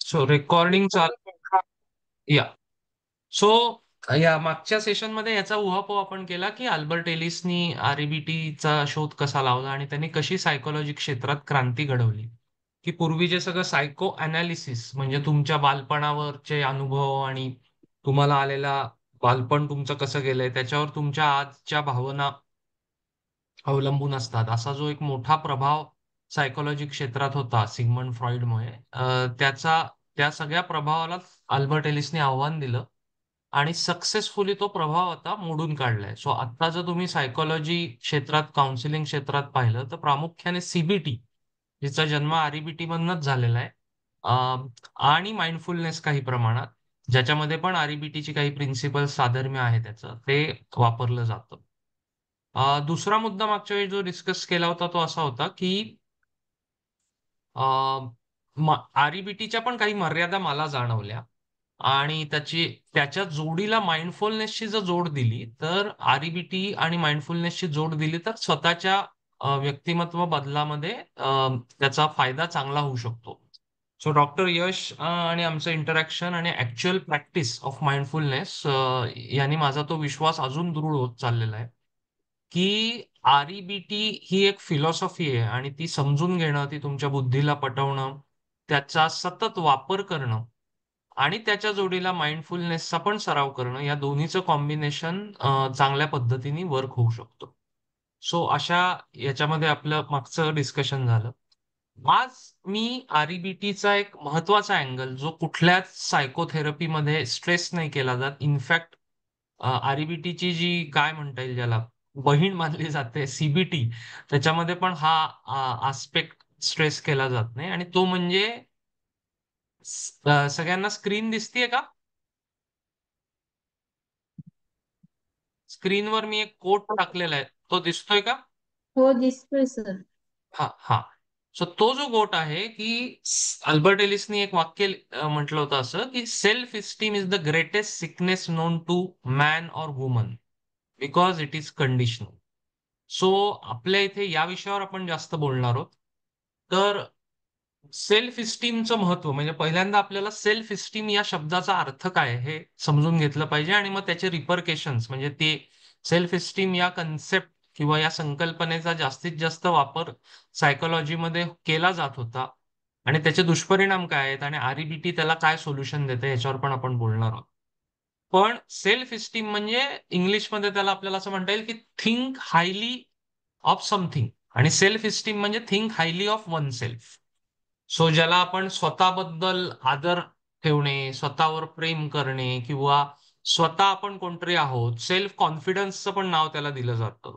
So recording चालू. या so या मागच्या सेशनमध्ये याचा उहापोह आपण केला की अल्बर्ट एलिसनी आरईबीटीचा शोध कसा लावला आणि त्यांनी कशी सायकोलॉजी क्षेत्रात क्रांती घडवली. की पूर्वीचे सगळं सायको अनालिसिस म्हणजे तुमच्या बालपणावरचे अनुभव आणि तुम्हाला आलेला बालपण तुमचं कसं गेलंय त्याच्यावर तुमच्या आजच्या भावना अवलंबून असतात असा जो एक मोठा प्रभाव सायकोलॉजी क्षेत्रात होता सिग्मंड फ्रॉइडमुळे त्या सगळ्या प्रभावाला अल्बर्ट एलिसने आव्हान दिलं आणि सक्सेसफुली तो प्रभाव आता मोडून काढलाय. सो आता जर तुम्ही सायकोलॉजी क्षेत्रात काउन्सिलिंग क्षेत्रात पाहिलं तर प्रामुख्याने सीबीटी जिचा जन्म आरईबीटी मधनच झालेला आहे. अं, आणि माइंडफुलनेस काही प्रमाणात ज्याच्यामध्ये पण आरईबीटीची काही प्रिन्सिपल साधर्म्य आहे त्याचं ते वापरलं जातं. दुसरा मुद्दा मागच्या वेळी जो डिस्कस केला होता तो असा होता की आरईबीटीच्या पण काही मर्यादा मला जाणवल्या आणि त्याच्या जोडीला माइंडफुलनेसची जर जोड दिली तर आरईबीटी आणि माइंडफुलनेसची जोड दिली तर स्वतःच्या व्यक्तिमत्व बदलामध्ये त्याचा फायदा चांगला होऊ शकतो. सो डॉक्टर यश आणि आमचं इंटरॅक्शन आणि ऍक्च्युअल प्रॅक्टिस ऑफ माइंडफुलनेस यांनी माझा तो विश्वास अजून दृढ होत चाललेला आहे की आरईबीटी ही एक फिलॉसॉफी आहे आणि ती समजून घेणं, ती तुमच्या बुद्धीला पटवणं, त्याचा सतत वापर करणं आणि त्याच्या जोडीला माइंडफुलनेसचा पण सराव करणं या दोन्हीचं कॉम्बिनेशन चांगल्या पद्धतीने वर्क होऊ शकतो. सो अशा याच्यामध्ये आपलं मागचं डिस्कशन झालं. आज मी आरईबीटीचा एक महत्वाचा अँगल जो कुठल्याच सायकोथेरपीमध्ये स्ट्रेस नाही केला जात. इनफॅक्ट आरईबीटीची जी काय म्हणता येईल ज्याला बहीण मानली जाते सीबीटी त्याच्यामध्ये पण हा आस्पेक्ट स्ट्रेस केला जात नाही आणि तो म्हणजे सगळ्यांना स्क्रीन दिसतीये का? स्क्रीनवर मी एक कोट टाकलेला आहे तो दिसतोय का? हो, दिसतोय सर. हा हा. सो तो जो गोट आहे की अल्बर्ट एलिसनी एक वाक्य म्हटलं होतं असं की self esteem is the greatest sickness known to man और woman because it is conditional. So आपल्या इथे या विषयावर आपण जास्त बोलणार आहोत. तर सेल्फ इस्टीमचं महत्व म्हणजे पहिल्यांदा आपल्याला सेल्फ इस्टीम या शब्दाचा अर्थ काय हे समजून घेतलं पाहिजे आणि मग त्याचे रिपरकेशन्स म्हणजे ते सेल्फ इस्टीम या कन्सेप्ट किंवा या संकल्पनेचा जास्तीत जास्त वापर सायकोलॉजीमध्ये केला जात होता आणि त्याचे दुष्परिणाम काय आहेत आणि आरईबीटी त्याला काय सोल्युशन देते याच्यावर पण आपण बोलणार आहोत. पण सेल्फ इस्टीम म्हणजे इंग्लिशमध्ये त्याला आपल्याला असं म्हणता येईल की थिंक हायली ऑफ समथिंग आणि सेल्फ इस्टीम म्हणजे think highly of one self. So ज्याला आपण स्वतःबद्दल आदर ठेवणे, स्वतःवर प्रेम करणे किंवा स्वतः आपण कोणतरी आहोत, सेल्फ कॉन्फिडन्सचं पण नाव त्याला दिलं जातं.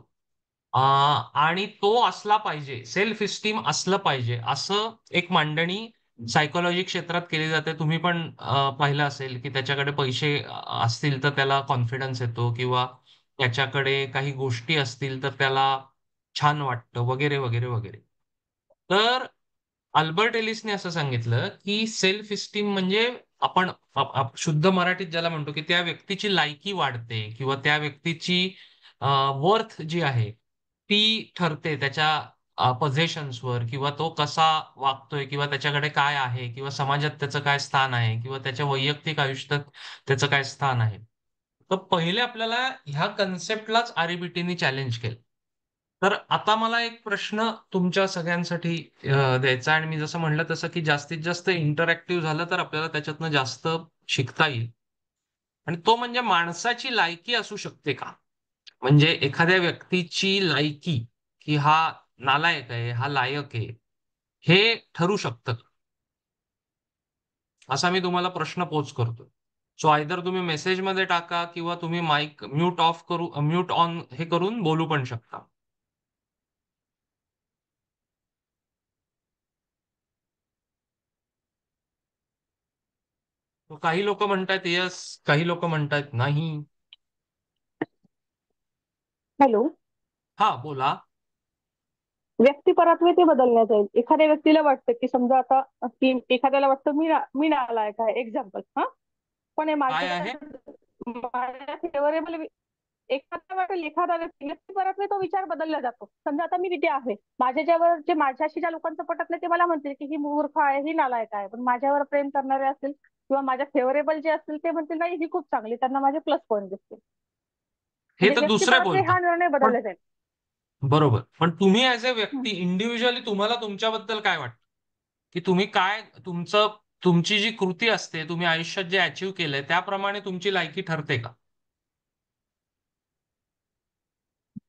आणि तो असला पाहिजे, सेल्फ इस्टीम असलं पाहिजे, असं एक मांडणी सायकोलॉजी क्षेत्रात केली जाते. तुम्ही पण पाहिलं असेल की त्याच्याकडे पैसे असतील तर त्याला कॉन्फिडन्स येतो किंवा त्याच्याकडे काही गोष्टी असतील तर त्याला छान वाटतं वगैरे वगैरे वगैरे. तर अल्बर्ट एलिसने असं सांगितलं की सेल्फ इस्टीम म्हणजे आपण शुद्ध मराठीत ज्याला म्हणतो की त्या व्यक्तीची लायकी वाढते किंवा त्या व्यक्तीची वर्थ जी आहे ती ठरते त्याच्या पोझिशन्सवर किंवा तो कसा वागतोय किंवा त्याच्याकडे काय आहे किंवा समाजात त्याचं काय स्थान आहे किंवा त्याच्या वैयक्तिक आयुष्यात त्याचं काय स्थान आहे. तर पहिले आपल्याला ह्या कन्सेप्टलाच आरईबीटीने चॅलेंज केलं. तर आता मला एक प्रश्न तुमच्या सगळ्यांसाठी द्यायचा आणि मी जसं म्हणलं तसं की जास्तीत जास्त इंटरॅक्टिव्ह झालं तर आपल्याला त्याच्यातनं जास्त शिकता येईल. आणि तो म्हणजे माणसाची लायकी असू शकते का? म्हणजे एखाद्या व्यक्तीची लायकी की हा नालायक आहे, हा लायक आहे, हे ठरू शकतं का? असा मी तुम्हाला प्रश्न पोच करतो. सो आयदर तुम्ही मेसेजमध्ये टाका किंवा तुम्ही माईक म्यूट ऑफ करू म्यूट ऑन हे करून बोलू पण शकता. So काही लोक म्हणतात येस, काही लोक म्हणतात नाही. हॅलो. हा बोला. व्यक्तिपरत्वे ते बदलण्यात येईल. एखाद्या व्यक्तीला वाटतं की समजा आता की एखाद्याला वाटतं मी नालायक आहे, एक्झाम्पल हा. पण हे काय माझ्या आहे? माझ्या फेवरेबल एखादा वाटेल एखादा व्यक्ती परत तो विचार बदलला जातो. समजा आता मी तिथे आहे, माझ्यावर जे माझ्याशी ज्या लोकांचं पटत नाही ते मला म्हणतील की ही मूर्ख आहे, ही नालायक आहे. पण माझ्यावर प्रेम करणारे असतील किंवा माझ्या फेवरेबल जे असतील ते म्हणतील नाही ही खूप चांगली, त्यांना माझे प्लस पॉईंट दिसतील. हे म्हणजे तर व्यक्ती दुसरे परत्वे बोलतात. हा निर्णय पण बदलला जाईल. बरोबर, पण तुम्ही ऍज अ हं. व्यक्ती इंडिव्हिज्युअली तुम्हाला तुमच्याबद्दल काय वाटतं, की तुम्ही काय तुमची जी कृती असते, तुम्ही आयुष्यात जे अचीव्ह केलंय त्याप्रमाणे तुमची लायकी ठरते का?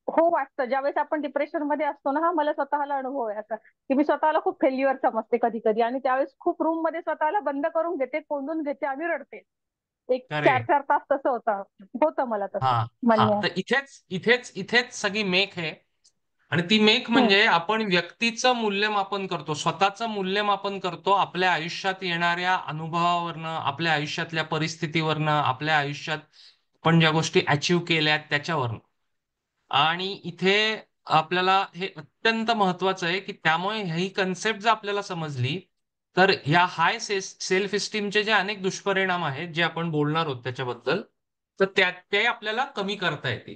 हो वाटतं. ज्यावेळेस आपण डिप्रेशन मध्ये असतो ना, हा मला स्वतःला अनुभव आहे असा, की मी स्वतःला खूप फेल्युअर समजते कधी कधी आणि त्यावेळेस खूप रूम मध्ये स्वतःला बंद करून घेते, कोंडून घेते आणि रडते. एक चार करेक्ट. चार तास तसं होतं मला हा. तसं. हा, मान्य आहे. तर इथेच इथेच इथेच सगळी मेख आहे. आणि ती मेख हं. म्हणजे आपण व्यक्तीचं मूल्यमापन करतो, स्वतःचं मूल्यमापन करतो आपल्या आयुष्यात येणाऱ्या अनुभवावरनं, आपल्या आयुष्यातल्या परिस्थितीवरनं, आपल्या आयुष्यात आपण ज्या गोष्टी अचीव्ह केल्यात त्याच्यावरनं. आणि इथे आपल्याला हे अत्यंत महत्वाचं आहे, की त्यामुळे ही कन्सेप्ट जर आपल्याला समजली, तर या हाय सेल्फ इस्टीमचे जे अनेक दुष्परिणाम आहेत, जे आपण बोलणार आहोत त्याच्याबद्दल, तर ते आपल्याला कमी करता येतील.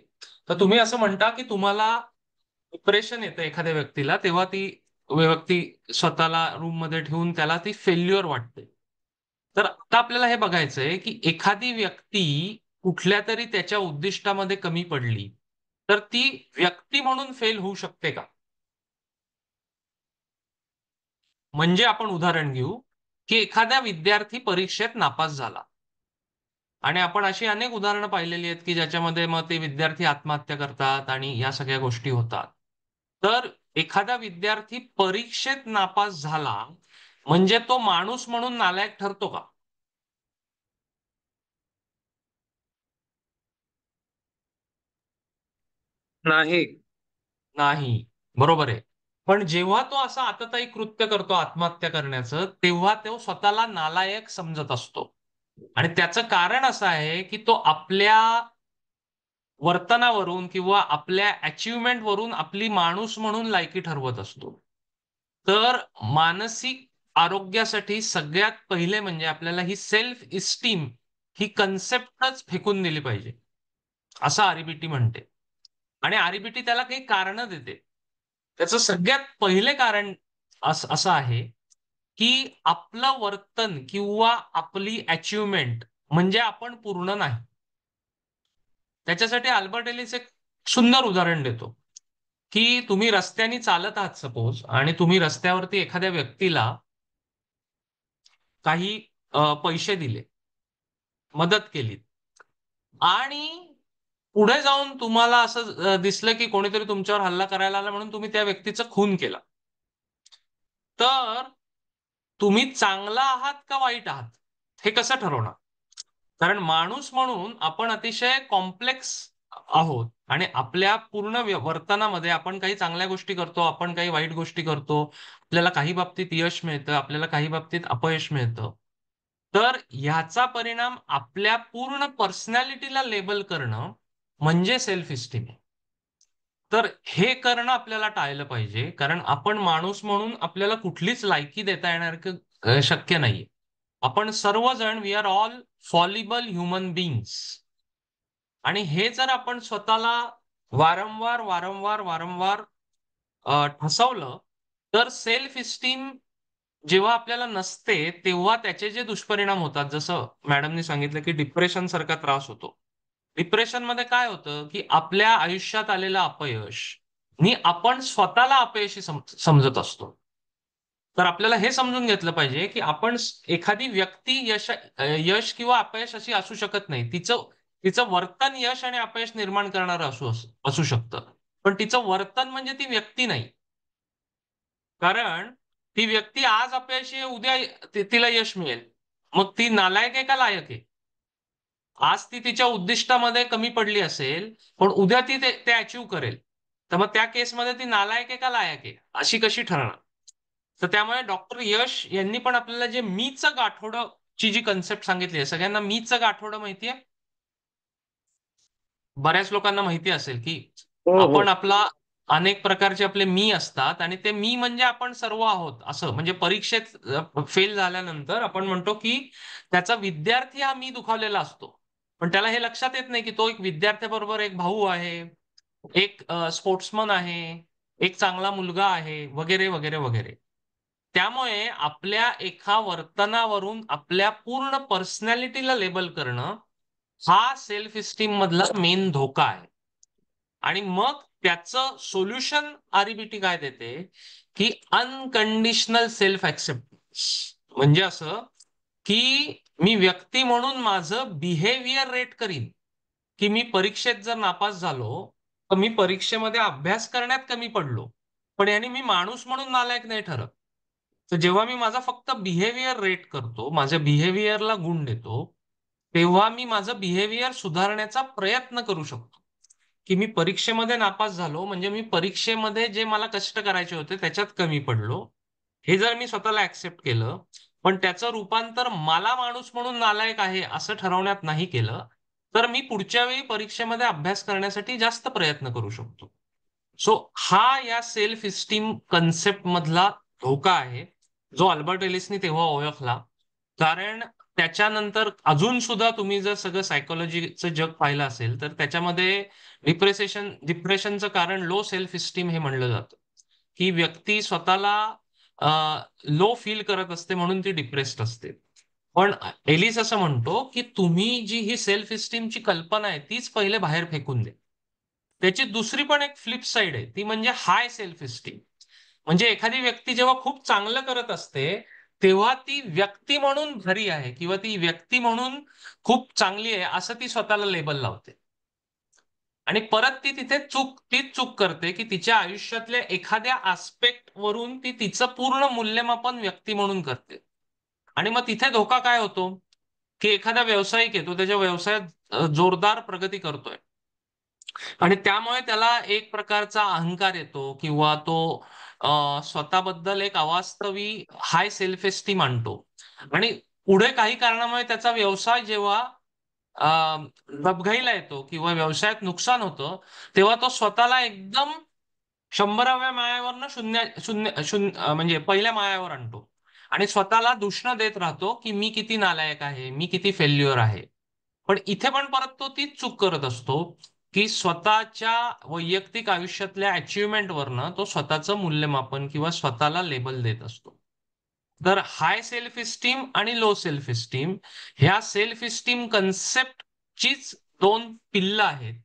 तर तुम्ही असं म्हणता, की तुम्हाला डिप्रेशन येतं एखाद्या व्यक्तीला, तेव्हा ती व्यक्ती स्वतःला रूम मध्ये ठेवून त्याला ती फेल्युअर वाटते. तर आता आपल्याला हे बघायचंय, की एखादी व्यक्ती कुठल्या तरी त्याच्या उद्दिष्टामध्ये कमी पडली, तर ती व्यक्ती म्हणून फेल होऊ शकते का? म्हणजे आपण उदाहरण घेऊ, की एखादा विद्यार्थी परीक्षेत नापास झाला आणि आपण अशी अनेक उदाहरणं पाहिलेली आहेत, की ज्याच्यामध्ये मग ते विद्यार्थी आत्महत्या करतात आणि या सगळ्या गोष्टी होतात. तर एखादा विद्यार्थी परीक्षेत नापास झाला म्हणजे तो माणूस म्हणून नालायक ठरतो का? नाही. नाही. बरोबर आहे. पण जेव्हा तो असं आततायी कृत्य करतो आत्महत्या करण्याचं, तेव्हा तो स्वतःला नालायक समजत असतो. आणि त्याचं कारण असं आहे, की तो आपल्या वर्तनावरून किंवा आपल्या अचीव्हमेंट वरून आपली माणूस म्हणून लायकी ठरवत असतो. तर मानसिक आरोग्यासाठी सगळ्यात पहिले म्हणजे आपल्याला ही सेल्फ इस्टीम ही कन्सेप्टच फेकून दिली पाहिजे, असं आरबीटी म्हणते. आणि आरबीटी त्याला काही कारण देते. त्याचं सगळ्यात पहिले कारण असं आहे, की आपलं वर्तन किंवा आपली अचीव्हमेंट म्हणजे आपण पूर्ण नाही. त्याच्यासाठी अल्बर्ट एलिस एक सुंदर उदाहरण देतो, की तुम्ही रस्त्याने चालत आहात सपोज, आणि तुम्ही रस्त्यावरती एखाद्या व्यक्तीला काही पैसे दिले, मदत केली, आणि पुढे जाऊन तुम्हाला असं दिसलं की कोणीतरी तुमच्यावर हल्ला करायला आला म्हणून तुम्ही त्या व्यक्तीचा खून केला. तर तुम्ही चांगला आहात का वाईट आहात हे कसं ठरवणार? कारण माणूस म्हणून आपण अतिशय कॉम्प्लेक्स आहोत आणि आपल्या पूर्ण वर्तनामध्ये आपण काही चांगल्या गोष्टी करतो, आपण काही वाईट गोष्टी करतो. आपल्याला काही बाबतीत यश मिळतं, आपल्याला काही बाबतीत अपयश मिळतं. तर ह्याचा परिणाम आपल्या पूर्ण पर्सनॅलिटीला लेबल करणं म्हणजे सेल्फ इस्टीम. तर हे करणं आपल्याला टाळलं पाहिजे, कारण आपण माणूस म्हणून आपल्याला कुठलीच लायकी देता येणार शक्य नाहीये. आपण सर्वजण we are all fallible human beings. आणि हे जर आपण स्वतःला वारंवार वारंवार वारंवार ठसवलं, तर सेल्फ इस्टीम जेव्हा आपल्याला नसते तेव्हा त्याचे जे दुष्परिणाम होतात, जसं मॅडमनी सांगितलं की डिप्रेशन सारखा त्रास होतो. डिप्रेशन मध्ये काय होतं, की आपल्या आयुष्यात आलेलं अपयश नि आपण स्वतःला अपयशी समजत असतो. तर आपल्याला हे समजून घेतलं पाहिजे, की आपण एखादी व्यक्ती यश किंवा अपयश अशी असू शकत नाही. तिचं तिचं वर्तन यश आणि अपयश निर्माण करणारं असू शकतं. पण तिचं वर्तन म्हणजे ती व्यक्ती नाही. कारण ती व्यक्ती आज अपयशी आहे, उद्या तिला यश मिळेल. मग ती नालायक आहे का लायक आहे? आज ती तिच्या उद्दिष्टामध्ये कमी पडली असेल, पण उद्या ती ते अचीव्ह करेल. तर मग त्या केसमध्ये ती नालायक आहे का लायक आहे? अशी कशी ठरणार? तर त्यामुळे डॉक्टर यश यांनी पण आपल्याला जे मीचं गाठोडं ची जी कन्सेप्ट सांगितली आहे, सगळ्यांना मीचं गाठोडं माहितीये? बऱ्याच लोकांना माहिती असेल, की हो हो. आपण आपला अनेक प्रकारचे आपले मी असतात आणि ते मी म्हणजे आपण सर्व आहोत असं. म्हणजे परीक्षेत फेल झाल्यानंतर आपण म्हणतो, की त्याचा विद्यार्थी हा मी दुखावलेला असतो. पण त्याला हे लक्षात येत नाही की तो एक विद्यार्थ्याबरोबर एक भाऊ आहे, एक स्पोर्ट्समन आहे, एक चांगला मुलगा आहे, वगैरे वगैरे वगैरे. त्यामुळे आपल्या एका वर्तनावरून आपल्या पूर्ण पर्सनॅलिटीला लेबल करणं हा सेल्फ इस्टीम मधला मेन धोका आहे. आणि मग त्याचं सोल्युशन आरईबीटी काय देते, की अनकंडिशनल सेल्फ ऍक्सेप्टन्स. म्हणजे असं की मी व्यक्ती म्हणून माझं बिहेवियर रेट करीन, की मी परीक्षेत जर नापास झालो तर मी परीक्षेमध्ये अभ्यास करण्यात कमी पडलो, पण याने मी माणूस म्हणून नालायक नाही ठरत. तर जेव्हा मी माझा फक्त बिहेवियर रेट करतो, माझ्या बिहेवियरला गुण देतो, तेव्हा मी माझं बिहेवियर सुधारण्याचा प्रयत्न करू शकतो. की मी परीक्षेमध्ये नापास झालो म्हणजे मी परीक्षेमध्ये जे मला कष्ट करायचे होते त्याच्यात कमी पडलो, हे जर मी स्वतःला ऍक्सेप्ट केलं, पण त्याचं रूपांतर मला माणूस म्हणून नालायक आहे असं ठरवण्यात नाही केलं, तर मी पुढच्या वेळी परीक्षेमध्ये अभ्यास करण्यासाठी जास्त प्रयत्न करू शकतो. सो हा या सेल्फ इस्टीम कन्सेप्ट मधला धोका आहे, जो अल्बर्ट एलिसनी तेव्हा ओळखला. कारण त्याच्यानंतर अजून सुद्धा तुम्ही जर सगळं सायकोलॉजीचं जग पाहिलं असेल तर त्याच्यामध्ये डिप्रेशनचं कारण लो सेल्फ इस्टीम हे म्हणलं जातं, की व्यक्ती स्वतःला लो फील करत असते म्हणून ती डिप्रेस्ड असते. पण एलिस असं म्हणतो की तुम्ही जी ही सेल्फ इस्टीमची कल्पना आहे तीच पहिले बाहेर फेकून द्या. त्याची दुसरी पण एक फ्लिप साइड आहे, ती म्हणजे हाय सेल्फ इस्टीम. म्हणजे एखादी व्यक्ती जेव्हा खूप चांगलं करत असते तेव्हा ती व्यक्ती म्हणून खरी आहे किंवा ती व्यक्ती म्हणून खूप चांगली आहे असं ती स्वतःला लेबल लावते. आणि परत ती तिथे तीच चूक करते की तिच्या आयुष्यातल्या एखाद्या आस्पेक्ट वरून ती तिचं पूर्ण मूल्यमापन व्यक्ती म्हणून करते. आणि मग तिथे धोका काय होतो, की एखादा व्यावसायिक आहे, तो त्याच्या व्यवसायात जोरदार प्रगती करतोय आणि त्यामुळे त्याला एक प्रकारचा अहंकार येतो किंवा तो स्वतःबद्दल एक अवास्तवी हाय सेल्फ एस्टीम आणतो. आणि पुढे काही कारणामुळे त्याचा व्यवसाय जेव्हा अ, डबघाईला येतो किंवा व्यवसायात नुकसान होतं, तेव्हा तो स्वतःला एकदम 100व्या माळ्यावरनं शून्य शून्य शून्य म्हणजे पहिल्या माळ्यावर आणतो आणि स्वतःला दूषणं देत राहतो की मी किती नालायक आहे, मी किती फेल्युअर आहे. पण इथे पण परत तो तीच चूक करत असतो की स्वतःच्या वैयक्तिक आयुष्यातल्या अचिव्हमेंटवरनं तो स्वतःचं मूल्यमापन किंवा स्वतःला लेबल देत असतो. तर हाय सेल्फ इस्टीम आणि लो सेल्फ इस्टीम ह्या सेल्फ इस्टीम कन्सेप्टचीच दोन पिल्ल आहेत.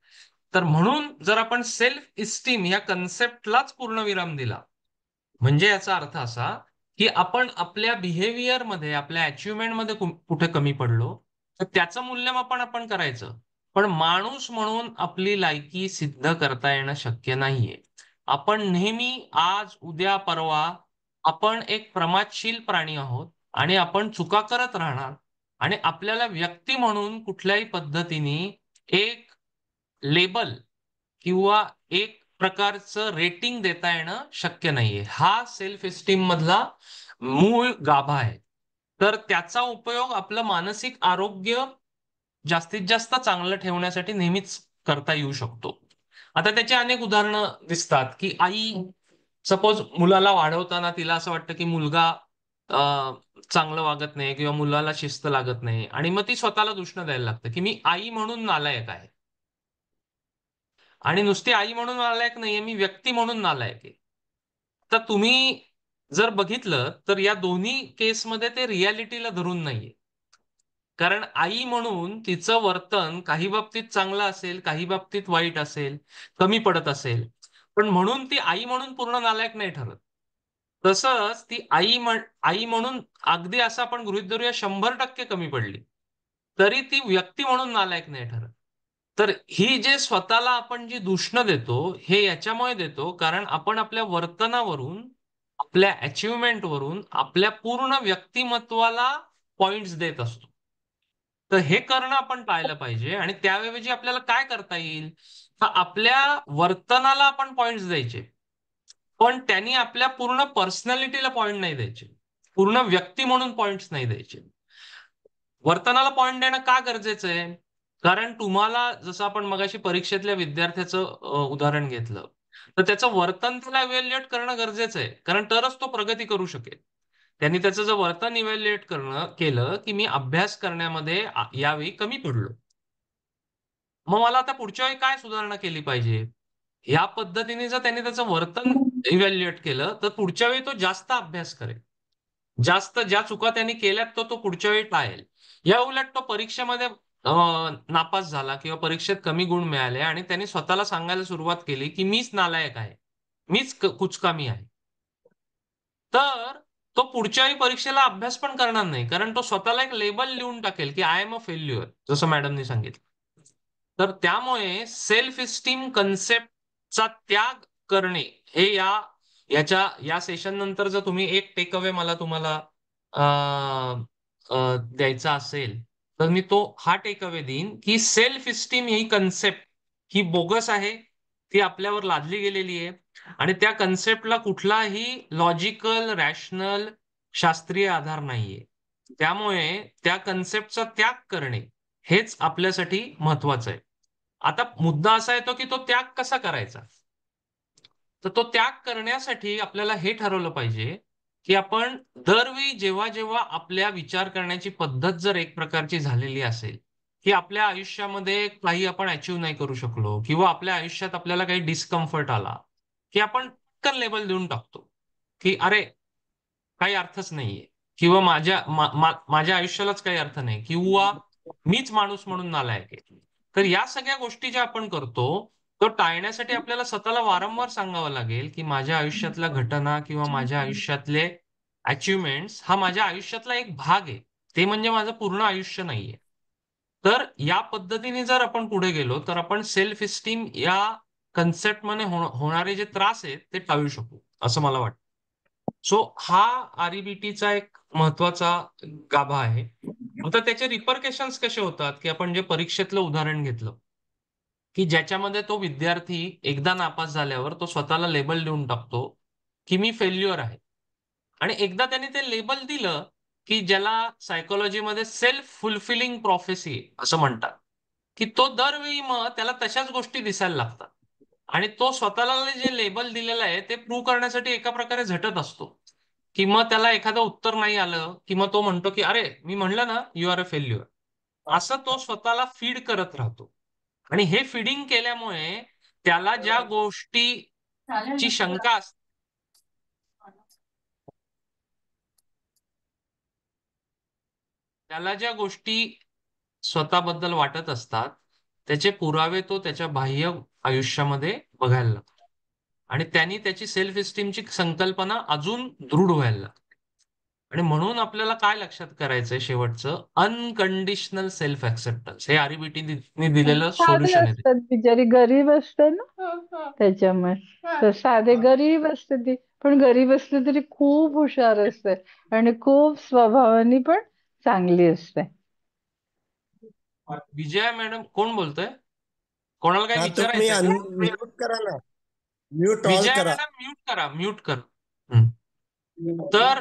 तर म्हणून जर आपण सेल्फ इस्टीम या कन्सेप्टलाच पूर्णविराम दिला, म्हणजे याचा अर्थ असा की आपण आपल्या बिहेवियरमध्ये आपल्या अचिव्हमेंटमध्ये कुठे कमी पडलो तर त्याचं मूल्यमापन आपण करायचं. पण माणूस म्हणून आपली लायकी सिद्ध करता येणं शक्य नाहीये. आपण नेहमी आज उद्या परवा आपण एक प्रमादशील प्राणी आहोत आणि आपण चुका करत राहणार. आणि आपल्याला व्यक्ती म्हणून कुठल्याही पद्धतीने एक लेबल किंवा एक प्रकारचं रेटिंग देता येणं शक्य नाहीये. हा सेल्फ इस्टीम मधला मूळ गाभा आहे. तर त्याचा उपयोग आपलं मानसिक आरोग्य जास्तीत जास्त चांगलं ठेवण्यासाठी नेहमीच करता येऊ शकतो. आता त्याची अनेक उदाहरणं दिसतात, की आई सपोज मुलाला वाढवताना तिला असं वाटतं की मुलगा चांगलं वागत नाही किंवा मुलाला शिस्त लागत नाही आणि मग ती स्वतःला दूषणं द्यायला लागतं की मी आई म्हणून नालायक आहे. आणि नुसती आई म्हणून नालायक नाहीये, मी व्यक्ती म्हणून नालायक आहे. तर तुम्ही जर बघितलं तर या दोन्ही केसमध्ये ते रियालिटीला धरून नाहीये. कारण आई म्हणून तिचं वर्तन काही बाबतीत चांगलं असेल, काही बाबतीत वाईट असेल, कमी पडत असेल. पण म्हणून ती आई म्हणून पूर्ण नालायक नाही ठरत. तसंच ती आई म्हणून अगदी असं आपण गृहीत धरूया 100% कमी पडली, तरी ती व्यक्ती म्हणून नालायक नाही ठरत. तर ही जे स्वतःला आपण जी दूषणं देतो, हे याच्यामुळे देतो कारण आपण आपल्या वर्तनावरून, आपल्या अचिव्हमेंटवरून, आपल्या पूर्ण व्यक्तिमत्वाला पॉइंट्स देत असतो. तर हे करणं आपण टाळलं पाहिजे आणि त्याऐवजी आपल्याला काय करता येईल? तर आपल्या वर्तनाला आपण पॉइंट्स द्यायचे. पण त्यांनी आपल्या पूर्ण पर्सनॅलिटीला पॉइंट नाही द्यायचे. पूर्ण व्यक्ती म्हणून पॉइंट्स नाही द्यायचे. वर्तनाला पॉइंट देणं का गरजेचं आहे? कारण तुम्हाला जसं आपण मगाशी परीक्षेतल्या विद्यार्थ्याचं उदाहरण घेतलं, तर त्याचं वर्तन त्याला इव्हॅल्युएट करणं गरजेचं आहे. कारण तरच तो प्रगती करू शकेल. त्यांनी त्याचं जर वर्तन इव्हॅल्युएट केलं, की मी अभ्यास करण्यामध्ये यावेळी कमी पडलो. मग मला आता पुढच्या वेळी काय सुधारणा केली पाहिजे? या पद्धतीने जर त्यांनी त्याचं वर्तन इव्हॅल्युएट केलं तर पुढच्या वेळी तो जास्त अभ्यास करेल. जास्त ज्या चुका त्यांनी केल्यात तो तो पुढच्या वेळी टाळेल. या उलट तो परीक्षेमध्ये नापास झाला किंवा परीक्षेत कमी गुण मिळाले आणि त्यांनी स्वतःला सांगायला सुरुवात केली की मीच नालायक आहे, मीच कुचकामी आहे. तर तो पुढच्याही परीक्षेला अभ्यास पण करणार नाही, कारण तो स्वतःला एक लेबल लिहून टाकेल की आय एम अ फेल्युअर, जसं मॅडमनी सांगितलं. तर त्यामुळे सेल्फ इस्टीम कन्सेप्टचा त्याग करणे हे या सेशन नंतर जर तुम्ही एक टेक अवे मला तुम्हाला द्यायचा असेल, तर मी तो हा टेक अवे देईन की सेल्फ इस्टीम ही कन्सेप्ट ही बोगस आहे, ती आपल्यावर लादली गेलेली आहे आणि त्या कन्सेप्टला कुठलाही लॉजिकल रॅशनल शास्त्रीय आधार नाहीये. त्यामुळे त्या कन्सेप्टचा त्याग करणे हेच आपल्यासाठी महत्वाचं आहे. आता मुद्दा असा येतो की तो त्याग कसा करायचा. तर तो त्याग करण्यासाठी आपल्याला हे ठरवलं पाहिजे की आपण दरवेळी जेव्हा जेव्हा आपल्या विचार करण्याची पद्धत जर एक प्रकारची झालेली असेल की आपल्या आयुष्यामध्ये काही आपण अचीव्ह नाही करू शकलो किंवा आपल्या आयुष्यात आपल्याला काही डिस्कम्फर्ट आला की आपण पटकन लेबल देऊन टाकतो की अरे काही अर्थच नाहीये किंवा माझ्या आयुष्यालाच काही अर्थ नाही किंवा मीच माणूस म्हणून नालायक आहे. तर या सगळ्या गोष्टी ज्या आपण करतो तो टाळण्यासाठी आपल्याला स्वतःला वारंवार सांगावं लागेल की माझ्या आयुष्यातल्या घटना किंवा माझ्या आयुष्यातले अचिव्हमेंट्स हा माझ्या आयुष्यातला एक भाग आहे, ते म्हणजे माझं पूर्ण आयुष्य नाहीये. तर या पद्धतीने जर आपण पुढे गेलो तर आपण सेल्फ इस्टीम या कन्सेप्टमध्ये होणारे जे त्रास आहेत ते टाळू शकू असं मला वाटतं. सो हा आरईबीटीचा एक महत्वाचा गाभा आहे. आता त्याचे रिपरकेशन्स कसे होतात की आपण जे परीक्षेतलं उदाहरण घेतलं की ज्याच्यामध्ये तो विद्यार्थी एकदा नापास झाल्यावर तो स्वतःला लेबल देऊन टाकतो की मी फेल्युअर आहे. आणि एकदा त्याने ते लेबल दिलं की ज्याला सायकोलॉजीमध्ये सेल्फ फुलफिलिंग प्रोफेसी असं म्हणतात, की तो दरवेळी मग त्याला तशाच गोष्टी दिसायला लागतात आणि तो स्वतःला जे लेबल दिलेलं आहे ते प्रूव्ह करण्यासाठी एका प्रकारे झटत असतो. की मग त्याला एखादं उत्तर नाही आलं की मग तो म्हणतो की अरे मी म्हणलं ना यू आर अ फेल्युअर. असं तो स्वतःला फीड करत राहतो आणि हे फीडिंग केल्यामुळे त्याला ज्या गोष्टीची शंका असते, त्याला ज्या गोष्टी स्वतःबद्दल वाटत असतात त्याचे पुरावे तो त्याच्या बाह्य आयुष्यामध्ये बघायला लागतो आणि त्यांनी त्याची सेल्फ इस्टीमची संकल्पना अजून दृढ व्हायला लागते. आणि म्हणून आपल्याला काय लक्षात करायचंय शेवटचं, अनकंडिशनल सेल्फ ऍक्सेप्टन्स हे आरईबीटी दिलेलं साधे सोल्युशन आहे. असतात बिचारी, गरीब असते ना त्याच्यामुळे. तर साधे गरीब असते ती, पण गरीब असते तरी खूप हुशार असते आणि खूप स्वभावाने पण चांगली असते. विजया मॅडम कोण बोलतोय? कोणाला काही हा तुम्ही विचारायचंय का? म्यूट करा ना, म्यूट ऑल विजया करा. मॅडम म्यूट करा, म्यूट करा. हम्म. तर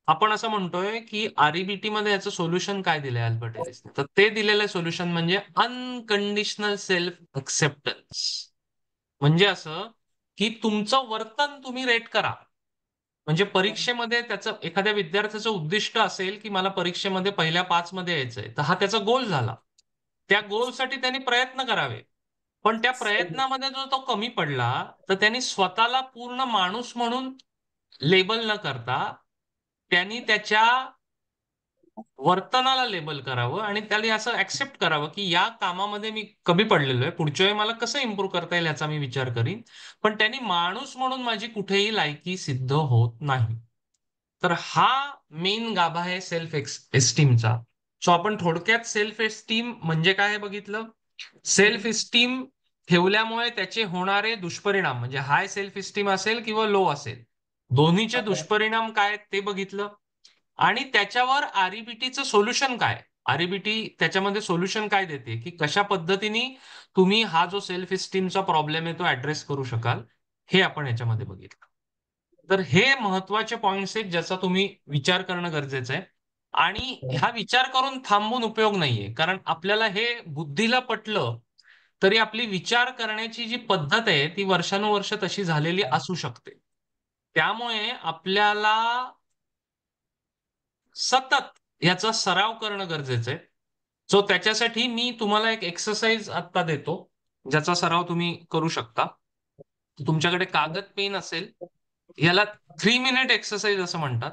आपण असं म्हणतोय की आरईबीटी मध्ये याचं सोल्युशन काय दिलंय अल्बर्ट एलिसने, तर ते दिलेलं सोल्युशन म्हणजे अनकंडिशनल सेल्फ एक्सेप्टन्स. म्हणजे असं की तुमचं वर्तन तुम्ही रेट करा. म्हणजे परीक्षेमध्ये त्याचं एखाद्या विद्यार्थ्याचं उद्दिष्ट असेल की मला परीक्षेमध्ये पहिल्या 5 मध्ये यायचंय, तर हा त्याचा गोल झाला. त्या गोलसाठी त्यांनी प्रयत्न करावे. पण त्या प्रयत्नामध्ये जो तो कमी पडला तर त्यांनी स्वतःला पूर्ण माणूस म्हणून लेबल न करता त्यांनी त्याच्या वर्तनाला लेबल करावं आणि त्याने असं ऍक्सेप्ट करावं की या कामामध्ये मी कमी पडलेलो आहे, पुढच्या वेळी मला कसं इम्प्रूव्ह करता येईल याचा मी विचार करीन. पण त्यांनी माणूस म्हणून माझी कुठेही लायकी सिद्ध होत नाही. तर हा मेन गाभा आहे सेल्फ एस्टीमचा. सो आपण थोडक्यात सेल्फ एस्टीम म्हणजे काय हे बघितलं. सेल्फ इस्टीम ठेवल्यामुळे त्याचे होणारे दुष्परिणाम म्हणजे हाय सेल्फ इस्टीम असेल किंवा लो असेल, दोन्हीचे दुष्परिणाम काय आहेत ते बघितलं. आणि त्याच्यावर आरईबीटीचं सोल्युशन काय, आरईबीटी त्याच्यामध्ये सोल्युशन काय देते की कशा पद्धतीने तुम्ही हा जो सेल्फ इस्टीमचा प्रॉब्लेम आहे तो ऍड्रेस करू शकाल, हे आपण याच्यामध्ये बघितलं. तर हे महत्वाचे पॉइंट्स आहेत ज्याचा तुम्ही विचार करणं गरजेचं आहे. आणि हा विचार करून थांबून उपयोग नाहीये, कारण आपल्याला हे बुद्धीला पटलं तरी आपली विचार करण्याची जी पद्धत आहे ती वर्षानुवर्ष तशी झालेली असू शकते. त्यामुळे आपल्याला सतत याचा सराव करणं गरजेचं आहे. सो त्याच्यासाठी मी तुम्हाला एक एक्सरसाइज आत्ता देतो, ज्याचा सराव तुम्ही करू शकता. तुमच्याकडे कागद पेन असेल, याला 3 मिनिट एक्सरसाइज असं म्हणतात.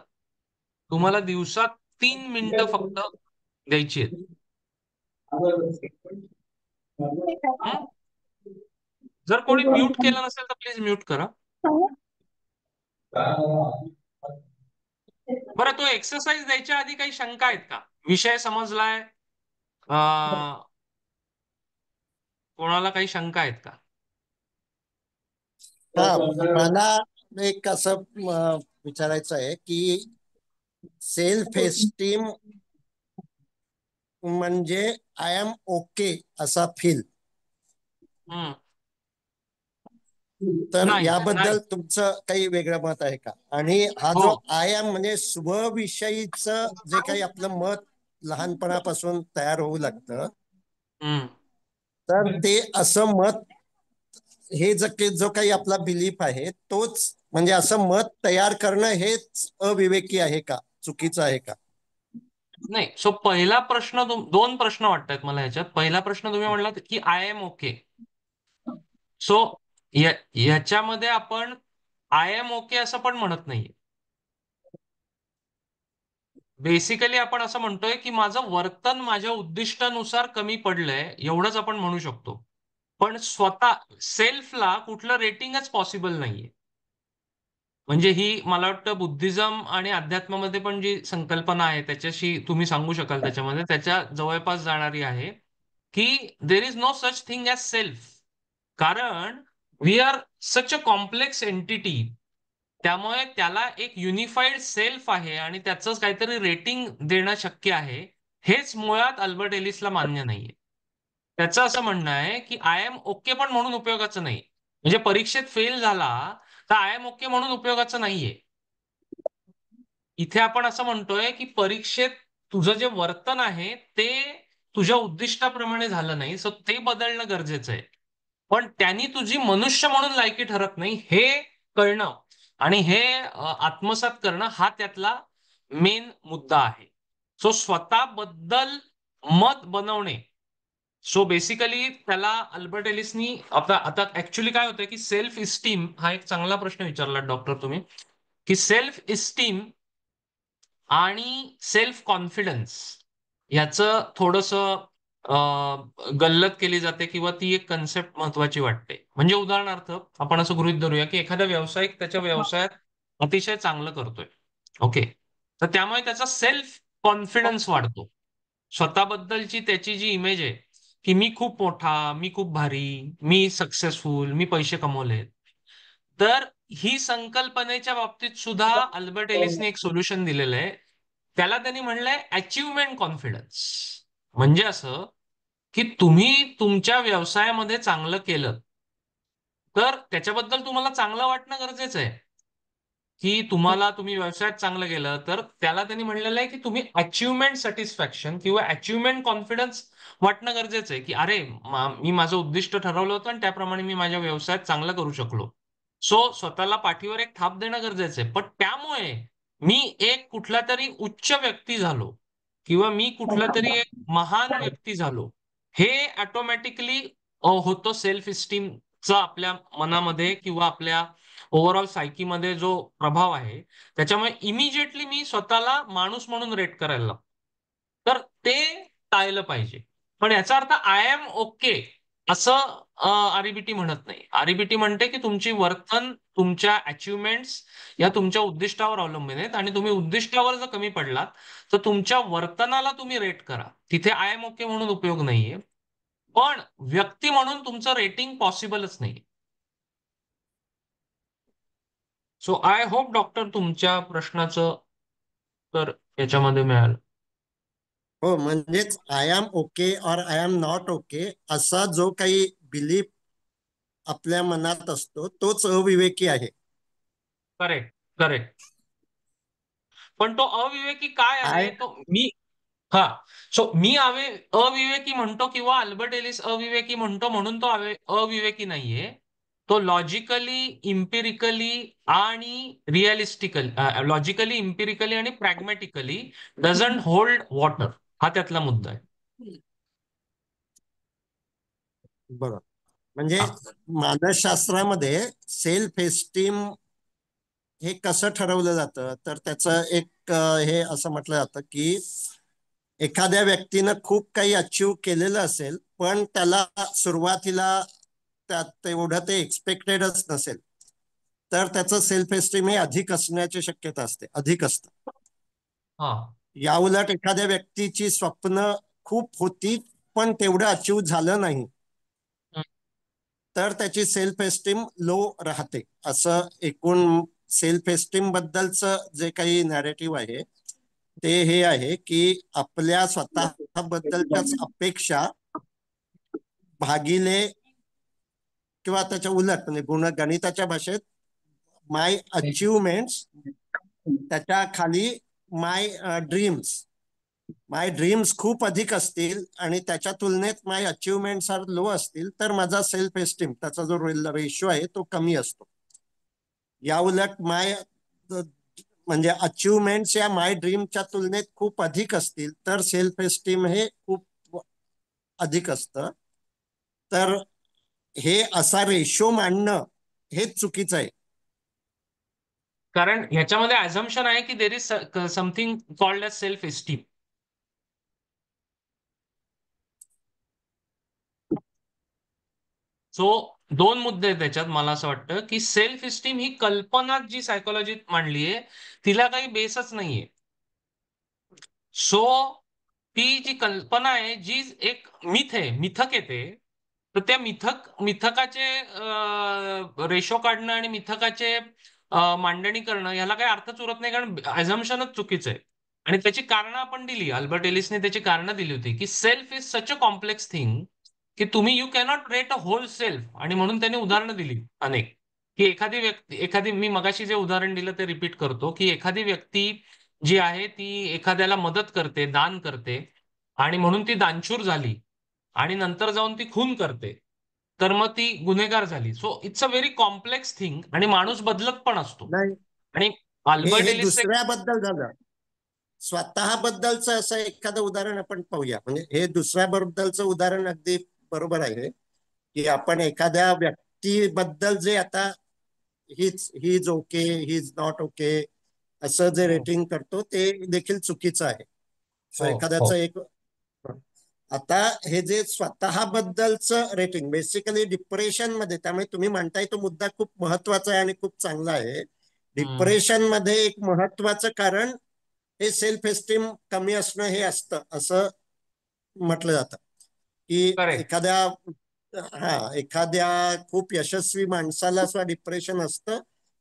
तुम्हाला दिवसात 3 मिनिटं फक्त द्यायची आहेत. ठीक आहे. हं? जर कोणी म्यूट केलं नसेल तर प्लीज म्यूट करा. बरं, तो एक्सरसाइज द्यायच्या आधी काही शंका आहेत का? विषय समजलाय? कोणाला काही शंका आहेत का? हा, मला एक असं विचारायचं आहे की सेल्फ एस्टीम म्हणजे आय एम ओके असा फील, हं. तर नाही नाही. याबद्दल तुमचं काही वेगळं मत आहे का? आणि हा हो. जो आय एम म्हणजे स्वविषयीचं जे काही आपलं मत लहानपणापासून तयार होऊ लागतं, हं. तर ते असं मत, हे जो काही आपला बिलीफ आहे तोच, म्हणजे असं मत तयार करणं हेच अविवेकी आहे का, चुकीचं आहे का? नाही. सो पहिला प्रश्न, दोन प्रश्न वाटतात मला ह्याच्यात. पहिला प्रश्न तुम्ही म्हणलात की आय एम ओके. सो ह्याच्यामध्ये आपण आय एम ओके असं पण म्हणत नाहीये. बेसिकली आपण असं म्हणतोय की माझं वर्तन माझ्या उद्दिष्टानुसार कमी पडलंय, एवढंच आपण म्हणू शकतो. पण स्वतः सेल्फला कुठलं रेटिंगच पॉसिबल नाहीये. म्हणजे ही मला वाटतं बुद्धिझम आणि अध्यात्मामध्ये पण जी संकल्पना आहे त्याच्याशी तुम्ही सांगू शकाल, त्याच्यामध्ये त्याच्या जवळपास जाणारी आहे की there is no such thing as self. कारण we are such a complex entity. त्यामुळे त्याला एक युनिफाईड सेल्फ आहे आणि त्याचं काहीतरी रेटिंग देणं शक्य आहे, हेच मुळात अल्बर्ट एलिसला मान्य नाहीये. त्याचं असं म्हणणं आहे की आय एम ओके पण म्हणून उपयोगाचं नाही. म्हणजे परीक्षेत फेल झाला तर आय एम ओके म्हणून उपयोगाचं नाहीये. इथे आपण असं म्हणतोय की परीक्षेत तुझं जे वर्तन आहे ते तुझ्या उद्दिष्टाप्रमाणे झालं नाही, सो ते बदलणं गरजेचं आहे. पण त्यांनी तुझी मनुष्य म्हणून लायकी ठरत नाही, हे कळणं आणि हे आत्मसात करणं हा त्यातला मेन मुद्दा आहे. सो स्वतःबद्दल मत बनवणे. सो बेसिकली त्याला अल्बर्ट एलिसनी आता आता ऍक्च्युली काय होतं की सेल्फ इस्टीम हा एक चांगला प्रश्न विचारला डॉक्टर तुम्ही, की सेल्फ इस्टीम आणि सेल्फ कॉन्फिडन्स याचं थोडंसं गल्लत केली जाते किंवा ती एक कन्सेप्ट महत्वाची वाटते. म्हणजे उदाहरणार्थ आपण असं गृहीत धरूया की एखादा व्यावसायिक त्याच्या व्यवसायात अतिशय चांगलं करतोय. ओके. तर त्यामुळे त्याचा सेल्फ कॉन्फिडन्स वाढतो. स्वतःबद्दलची त्याची जी इमेज आहे की मी खूप मोठा, मी खूप भारी, मी सक्सेसफुल, मी पैसे कमवलेत. तर ही संकल्पनेच्या बाबतीत सुद्धा अल्बर्ट एलिसने एक सोल्युशन दिलेलं आहे. त्याला त्यांनी म्हणलंय अचिव्हमेंट कॉन्फिडन्स. म्हणजे असं की तुम्ही तुमच्या व्यवसायामध्ये चांगलं केलं तर त्याच्याबद्दल तुम्हाला चांगलं वाटणं गरजेचं आहे. की तुम्ही व्यवसायात चांगलं गेलं तर त्याला त्यांनी म्हणलेलं आहे की तुम्ही अचिव्हमेंट सॅटिस्फॅक्शन किंवा अचिव्हमेंट कॉन्फिडन्स वाटणं गरजेचं आहे, की अरे मी माझं उद्दिष्ट ठरवलं होतं आणि त्याप्रमाणे मी माझ्या व्यवसायात चांगलं करू शकलो. सो स्वतःला पाठीवर एक थाप देणं गरजेचं आहे. पण त्यामुळे मी एक कुठला तरी उच्च व्यक्ती झालो किंवा मी कुठला तरी एक महान व्यक्ती झालो, हे ऑटोमॅटिकली होतं सेल्फ इस्टीमचा आपल्या मनामध्ये किंवा आपल्या ओव्हरऑल सायकीमध्ये जो प्रभाव आहे, त्याच्यामुळे इमिजिएटली मी स्वतःला माणूस म्हणून रेट करायला लागतो. तर ते टाळलं पाहिजे. पण याचा अर्थ आय एम ओके असं आरईबीटी म्हणत नाही. आरईबीटी म्हणते की तुमची वर्तन तुमच्या अचिव्हमेंट्स या तुमच्या उद्दिष्टावर अवलंबून आहेत आणि तुम्ही उद्दिष्टावर जर कमी पडलात तर तुमच्या वर्तनाला तुम्ही रेट करा. तिथे आय एम ओके म्हणून उपयोग नाहीये. पण व्यक्ती म्हणून तुमचं रेटिंग पॉसिबलच नाही. सो आय होप डॉक्टर तुमच्या प्रश्नाचं तर याच्यामध्ये मिळालं. हो, म्हणजेच आय एम ओके और आय एम नॉट ओके असा जो काही बिलीफ आपल्या मनात असतो तोच अविवेकी आहे. करेक्ट. करेक्ट. पण तो अविवेकी काय आहे आय तो मी हा सो मी अविवेकी म्हणतो किंवा अल्बर्ट एलिस अविवेकी म्हणतो म्हणून तो अविवेकी नाहीये. तो लॉजिकली इम्पिरिकली आणि रिअलिस्टिकली, लॉजिकली इम्पिरिकली आणि प्रॅग्मॅटिकली डझंट होल्ड वॉटर, हा त्यातला मुद्दा आहे. बरोबर. म्हणजे हा. मानसशास्त्रामध्ये सेल्फ एस्टीम हे कसं ठरवलं जातं, तर त्याचं एक हे असं म्हटलं जातं की एखाद्या व्यक्तीनं खूप काही अचीव केलेलं असेल, पण त्याला सुरुवातीला त्यात तेवढं ते एक्सपेक्टेडच नसेल, तर त्याचं सेल्फ एस्टीम हे अधिक असण्याची शक्यता असते, अधिक असतं. हा. याउलट एखाद्या व्यक्तीची स्वप्न खूप होती, पण तेवढं अचीव झालं नाही, हम्म. तर त्याची सेल्फ एस्टीम लो राहते. असं एकूण सेल्फ एस्टीम बद्दलचं जे काही नॅरेटिव्ह आहे ते हे आहे की आपल्या स्वतःबद्दलच्याच अपेक्षा भागिले किंवा त्याच्या उलट, म्हणजे गणिताच्या भाषेत माय अचिव्हमेंट्स त्याच्या खाली माय ड्रीम्स. माय ड्रीम्स खूप अधिक असतील आणि त्याच्या तुलनेत माय अचिव्हमेंट्स आर लो असतील, तर माझा सेल्फ एस्टीम त्याचा जो रेशो आहे तो कमी असतो. या उलट म्हणजे अचिव्हमेंट्स या माय ड्रीमच्या तुलनेत खूप अधिक असतील, तर सेल्फ एस्टीम हे खूप अधिक असतं. तर हे असा रेशो मांडणं हेच चुकीचं आहे. कारण ह्याच्यामध्ये ऍझम्पशन आहे की there is something called as self esteem. So दोन मुद्दे आहेत त्याच्यात. मला असं वाटतं की सेल्फ इस्टीम ही कल्पना जी सायकोलॉजीत मांडली आहे तिला काही बेसच नाहीये. सो ती जी कल्पना आहे, जी एक मिथ आहे, मिथक येते, तर त्या मिथकाचे रेशो काढणं आणि मिथकाचे मांडणी करणं याला काही अर्थच उरत नाही, कारण ऍझम्पशनच चुकीचं आहे. आणि त्याची कारणं आपण दिली, अल्बर्ट एलिसने त्याची कारणं दिली होती की self is such a complex thing की तुम्ही you cannot rate a whole self. आणि म्हणून त्यांनी उदाहरणं दिली अनेक, की एखादी व्यक्ती, मी मगाशी जे उदाहरण दिलं ते रिपीट करतो, की एखादी व्यक्ती जी आहे ती एखाद्याला मदत करते, दान करते, आणि म्हणून ती दानशूर झाली, आणि नंतर जाऊन ती खून करते, तर मग ती गुन्हेगार झाली. So it's a very complex thing, आणि माणूस बदलत पण असतो. नाही, आणि हे अल्बर्ट हे एलिस दुसऱ्याबद्दल झालं. स्वतःबद्दलचं असं एखादं उदाहरण आपण पाहूया. म्हणजे हे दुसऱ्याबद्दलचं उदाहरण अगदी बरोबर आहे की आपण एखाद्या व्यक्तीबद्दल जे आता he is okay, he is not okay असं जे हो, रेटिंग करतो ते देखील चुकीचं आहे. सो हो, एखाद्याचं हो. एक, आता हे जे स्वतःबद्दलचं रेटिंग बेसिकली डिप्रेशन मध्ये, त्यामुळे तुम्ही म्हणताय तो मुद्दा खूप महत्वाचा आहे आणि खूप चांगला आहे. हम्म. डिप्रेशन मध्ये एक महत्वाचं कारण हे सेल्फ एस्टीम कमी असणं हे असतं, असं म्हटलं जातं की करेक्ट. एखाद्या, एखाद्या खूप यशस्वी माणसाला सुद्धा डिप्रेशन असतं,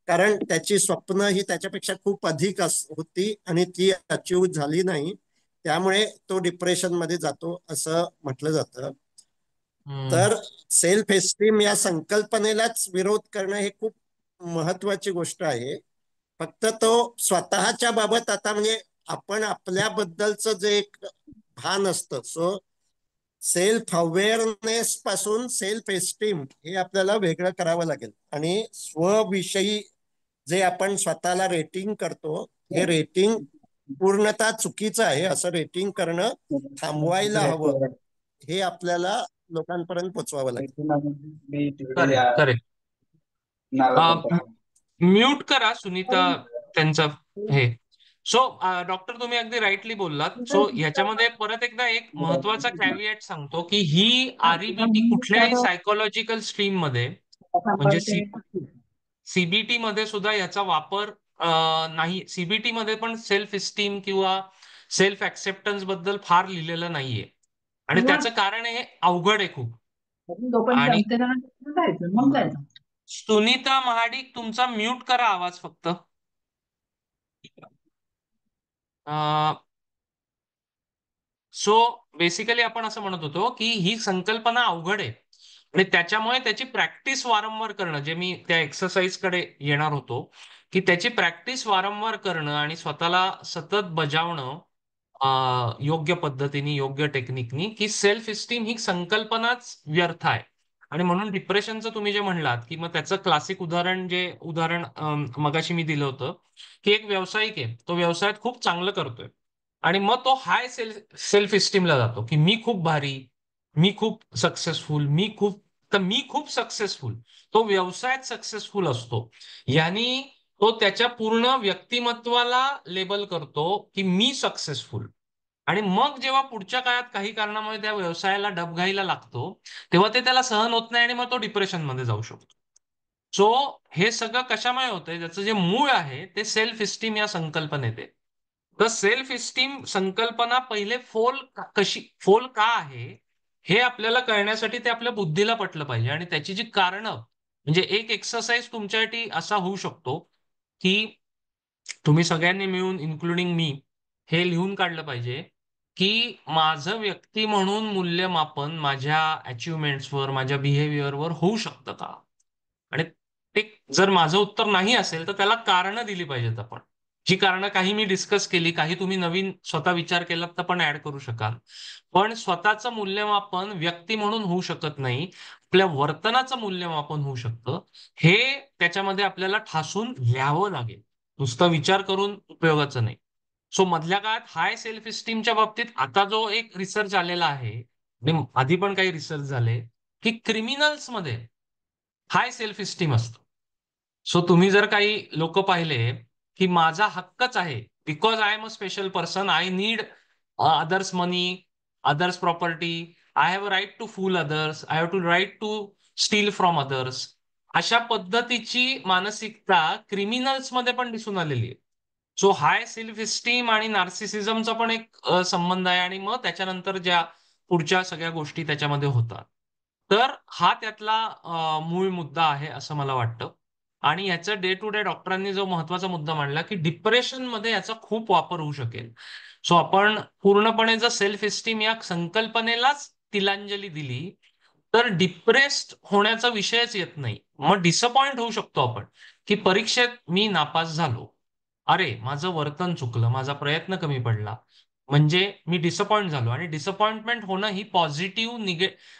कारण त्याची स्वप्न ही त्याच्यापेक्षा खूप अधिक होती आणि ती अचीव झाली नाही, त्यामुळे तो डिप्रेशन मध्ये जातो असं म्हटलं जातं. हम्म. तर सेल्फ एस्टीम या संकल्पनेलाच विरोध करणं हे खूप महत्वाची गोष्ट आहे. फक्त तो स्वतःच्या बाबत, आता म्हणजे आपण आपल्याबद्दलचं जे एक भान असतं, सो सेल्फ अवेअरनेस पासून सेल्फ एस्टीम हे आपल्याला वेगळं करावं लागेल. आणि स्वविषयी जे आपण स्वतःला रेटिंग करतो, हे रेटिंग पूर्णतः चुकीचं आहे. असं रेटिंग करणं थांबवायला हवं, हे आपल्याला लोकांपर्यंत पोचवावं लागेल. Correct, correct. म्यूट करा सुनीता त्यांचा हे. सो डॉक्टर, तुम्ही अगदी राईटली बोललात. सो ह्याच्यामध्ये परत एकदा एक महत्वाचा कॅव्हिएट सांगतो, की ही आरईबीटी कुठल्याही सायकोलॉजिकल स्ट्रीम मध्ये, म्हणजे सीबीटी मध्ये सुद्धा याचा वापर नाही. सीबीटी मध्ये पण सेल्फ इस्टीम किंवा सेल्फ ऍक्सेप्टन्स बद्दल फार लिहिलेलं नाहीये, आणि त्याचं कारण हे अवघड आहे खूप. आणि सुनीता महाडिक, तुमचा म्यूट करा आवाज फक्त. सो बेसिकली आपण असं म्हणत होतो की ही संकल्पना अवघड आहे, आणि त्याच्यामुळे त्याची प्रॅक्टिस वारंवार करणं, जे मी त्या एक्सरसाइज कडे येणार होतो, की त्याची प्रॅक्टिस वारंवार करणं आणि स्वतःला सतत बजावणं योग्य पद्धतीने, योग्य टेक्निकनी, की सेल्फ इस्टीम ही संकल्पनाच व्यर्थ आहे. आणि म्हणून डिप्रेशनचं तुम्ही जे म्हणलात, की मग त्याचं क्लासिक उदाहरण, जे उदाहरण मगाशी मी दिलं होतं, की एक व्यावसायिक आहे, तो व्यवसायात खूप चांगलं करतोय, आणि मग तो हाय सेल्फ इस्टीमला जातो की मी खूप भारी, मी खूप सक्सेसफुल, मी खूप सक्सेसफुल. तो व्यवसायात सक्सेसफुल असतो. यांनी तो त्याच्या पूर्ण व्यक्तिमत्वाला लेबल करतो की मी सक्सेसफुल. आणि मग जेव्हा पुढच्या काळात काही कारणामुळे त्या व्यवसायाला डबघाईला लागतो, तेव्हा ते त्याला सहन होत नाही आणि मग तो डिप्रेशन मध्ये जाऊ शकतो. सो हे सगळं कशामुळे होतंय, त्याचं जे मूळ आहे ते सेल्फ इस्टीम या संकल्पनेत आहे. तर सेल्फ इस्टीम संकल्पना पहिले फोल का आहे हे आपल्याला कळण्यासाठी ते आपल्या बुद्धीला पटलं पाहिजे. आणि त्याची जी कारणं, म्हणजे एक एक्सरसाइज तुमच्यासाठी असा होऊ शकतो की तुम्ही सगळ्यांनी मिळून इन्क्लुडिंग मी हे लिहून काढलं पाहिजे की माझं व्यक्ती म्हणून मूल्यमापन माझ्या अचिव्हमेंट्सवर, माझ्या बिहेवियरवर होऊ शकतं का. आणि ते जर माझं उत्तर नाही असेल तर त्याला कारणं दिली पाहिजेत आपण. जी कारणं काही मी डिस्कस केली, काही तुम्ही नवीन स्वतः विचार केलात तर पण ऍड करू शकाल. पण स्वतःचं मूल्यमापन व्यक्ती म्हणून होऊ शकत नाही, आपल्या वर्तनाचं मूल्यमापन होऊ शकतं. हे त्याच्यामध्ये आपल्याला ठासून लिहावं लागेल. नुसता विचार करून उपयोगाचं नाही. सो मधल्या काळात हाय सेल्फ इस्टीमच्या बाबतीत आता जो एक रिसर्च आलेला आहे, आणि आधी पण काही रिसर्च झाले, की क्रिमिनल्स मध्ये हाय सेल्फ इस्टीम असतं. सो तुम्ही जर काही लोक पाहिले की माझा हक्कच आहे, because I am a special person, I need others money, others property, I have a right to fool others, I have to right to steal from others, अशा पद्धतीची मानसिकता क्रिमिनल्स मध्ये पण दिसून आलेली आहे. सो हाय सेल्फ इस्टीम आणि नार्सिसिझमचा पण एक संबंध आहे. आणि मग त्याच्यानंतर ज्या पुढच्या सगळ्या गोष्टी त्याच्यामध्ये होतात. तर हा त्यातला मूळ मुद्दा आहे असं मला वाटतं. आणि याचा डे टू डे डॉक्टरांनी जो महत्वाचा मुद्दा मांडला की डिप्रेशन मध्ये याचा खूप वापर होऊ शकेल. सो आपण पूर्णपणे जर सेल्फ इस्टीम या संकल्पनेलाच तिलांजली दिली तर डिप्रेस्ड होण्याचा विषयच येत नाही. मग डिसअपॉइंट होऊ शकतो आपण की परीक्षेत मी नापास झालो, अरे माझं वर्तन चुकलं, माझा प्रयत्न कमी पडला, म्हणजे मी डिसअपॉइंट झालो. आणि डिसअपॉइंटमेंट होणं ही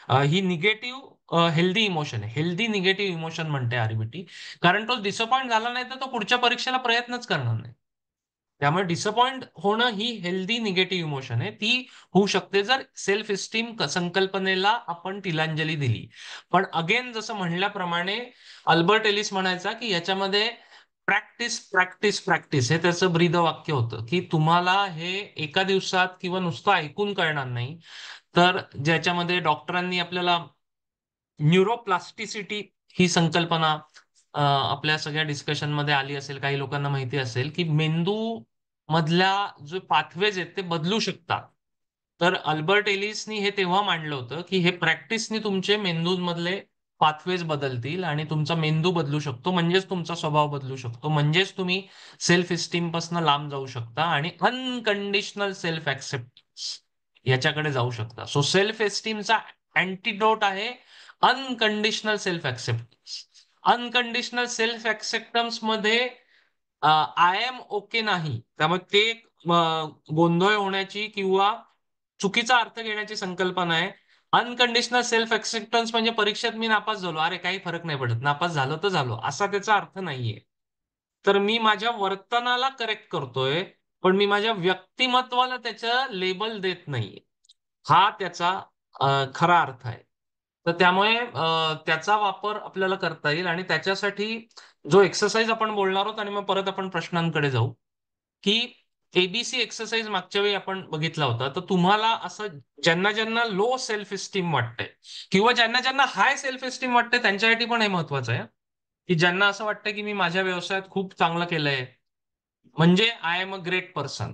ही निगेटिव्ह हेल्दी इमोशन आहे. हेल्दी निगेटिव्ह इमोशन म्हणते आरबीटी. कारण तो डिसअपॉइंट झाला नाही तर तो पुढच्या परीक्षेला प्रयत्नच करणार नाही. त्यामुळे डिसअपॉइंट होणं ही हेल्दी निगेटिव्ह इमोशन आहे. ती होऊ शकते जर सेल्फ इस्टीम संकल्पनेला आपण तिलांजली दिली. पण अगेन जसं म्हणल्याप्रमाणे अल्बर्ट एलिस म्हणायचा की याच्यामध्ये प्रॅक्टिस प्रॅक्टिस प्रॅक्टिस हे त्याचं ब्रीद वाक्य होतं की तुम्हाला हे एका दिवसात किंवा नुसतं ऐकून कळणार नाही. तर ज्याच्यामध्ये डॉक्टरांनी आपल्याला न्यूरोप्लास्टिसिटी ही संकल्पना आपल्या सगळ्या डिस्कशन मध्ये आली असेल, काही लोकांना माहिती असेल की मेंदू मधल्या जो पाथवेज आहेत ते बदलू शकतात. तर अल्बर्ट एलिसनी हे तेव्हा मांडलं होतं की हे प्रॅक्टिसनी तुमचे मेंदूमधले पाथवेज बदलतील आणि तुमचा मेंदू बदलू शकतो, म्हणजेच तुमचा स्वभाव बदलू शकतो, म्हणजेच तुम्ही सेल्फ इस्टीम पासून लांब जाऊ शकता आणि अनकंडिशनल सेल्फ ऍक्सेप्टन्स याच्याकडे जाऊ शकता. सो सेल्फ इस्टीमचा अँटीडोट आहे unconditional self acceptance. Unconditional self acceptance मध्ये आय एम ओके नाही. त्यामुळे ते गोंधळ होण्याची किंवा चुकीचा अर्थ घेण्याची संकल्पना आहे. अनकंडिशनल सेल्फ ऍक्सेप्टन्स म्हणजे परीक्षेत मी नापास झालो, अरे काही फरक नाही पडत, नापास झालो तर झालो, असा त्याचा अर्थ नाहीये. तर मी माझ्या वर्तनाला करेक्ट करतोय, पण मी माझ्या व्यक्तिमत्वाला त्याचं लेबल देत नाहीये. हा त्याचा खरा अर्थ आहे. तर त्यामुळे त्याचा वापर आपल्याला करता येईल. आणि त्याच्यासाठी जो एक्सरसाइज आपण बोलणार आहोत, आणि मग परत आपण प्रश्नांकडे जाऊ, की एबीसी एक्सरसाइज मागच्या वेळी आपण बघितला होता. तर तुम्हाला असं ज्यांना ज्यांना लो सेल्फ इस्टीम वाटतंय किंवा ज्यांना ज्यांना हाय सेल्फ इस्टीम वाटतंय त्यांच्यासाठी पण हे महत्वाचं आहे की ज्यांना असं वाटतं की मी माझ्या व्यवसायात खूप चांगलं केलंय, म्हणजे I am a great person,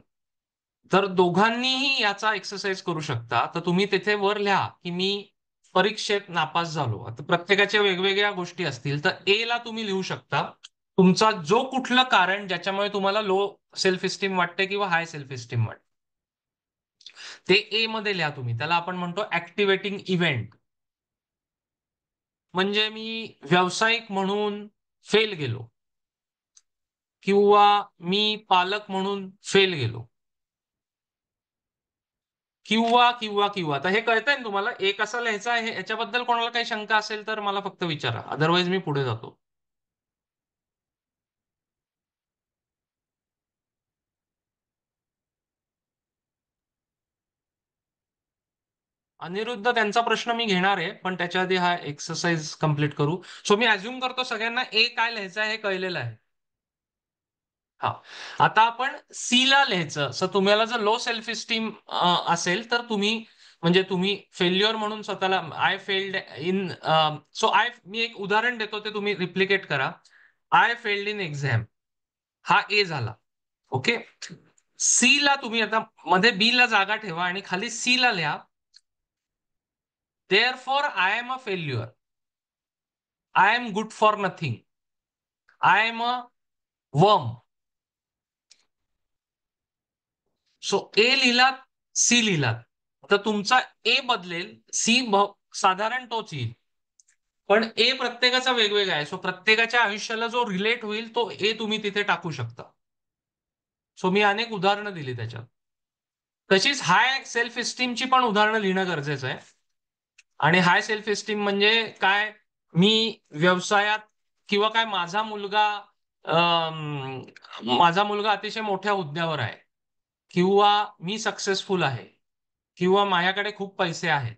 तर दोघांनीही याचा एक्सरसाइज करू शकता. तर तुम्ही तिथे वर लिहा की मी परीक्षेत नापास झालो. आता प्रत्येकाच्या वेगवेगळ्या गोष्टी असतील, तर ए ला तुम्ही लिहू शकता तुमचा जो कुठलं कारण ज्याच्यामुळे तुम्हाला लो सेल्फ इस्टीम वाटते किंवा हाय सेल्फ इस्टीम वाटते, ते ए मध्ये लिहा तुम्ही. त्याला आपण म्हणतो ऍक्टिव्हेटिंग इव्हेंट. म्हणजे मी व्यावसायिक म्हणून फेल गेलो, किंवा मी पालक म्हणून फेल गेलो, किंवा किंवा किंवा. तर हे कळतंय ना तुम्हाला एक असं लिहायचं आहे. याच्याबद्दल कोणाला काही शंका असेल तर मला फक्त विचारा, अदरवाईज मी पुढे जातो. अनिरुद्ध त्यांचा प्रश्न मी घेणार आहे, पण त्याच्या आधी हा एक्सरसाइज कम्प्लीट करू. सो मी अज्युम करतो सगळ्यांना ए काय लिहायचं आहे हे कळलेलं आहे. हा, आता आपण सी ला लिहायचं. सो तुम्हाला जर लो सेल्फ इस्टीम असेल तर तुम्ही म्हणजे तुम्ही फेल्युअर म्हणून स्वतःला आय फेल्ड इन, सो मी एक उदाहरण देतो ते तुम्ही रिप्लिकेट करा. आय फेल्ड इन एक्झाम, हा ए झाला. ओके, सी ला तुम्ही आता मध्ये बी ला जागा ठेवा आणि खाली सी ला लिहा, therefore I am a failure, I am good for nothing, I am a worm. So A लिहिलात, सी लिहिलात, तर तुमचा ए बदलेल, सी साधारण तोच येईल, पण ए प्रत्येकाचा वेगवेगळा आहे. सो प्रत्येकाच्या आयुष्याला जो रिलेट होईल तो ए तुम्ही तिथे टाकू शकता. सो मी अनेक उदाहरणं दिली त्याच्यात. तशीच हाय सेल्फ इस्टीमची पण उदाहरणं लिहिणं गरजेचं आहे. आणि हाय सेल्फ इस्टीम म्हणजे काय, मी व्यवसायात किंवा काय माझा मुलगा अतिशय मोठ्या हुद्द्यावर आहे, किंवा मी सक्सेसफुल आहे, किंवा माझ्याकडे खूप पैसे आहेत,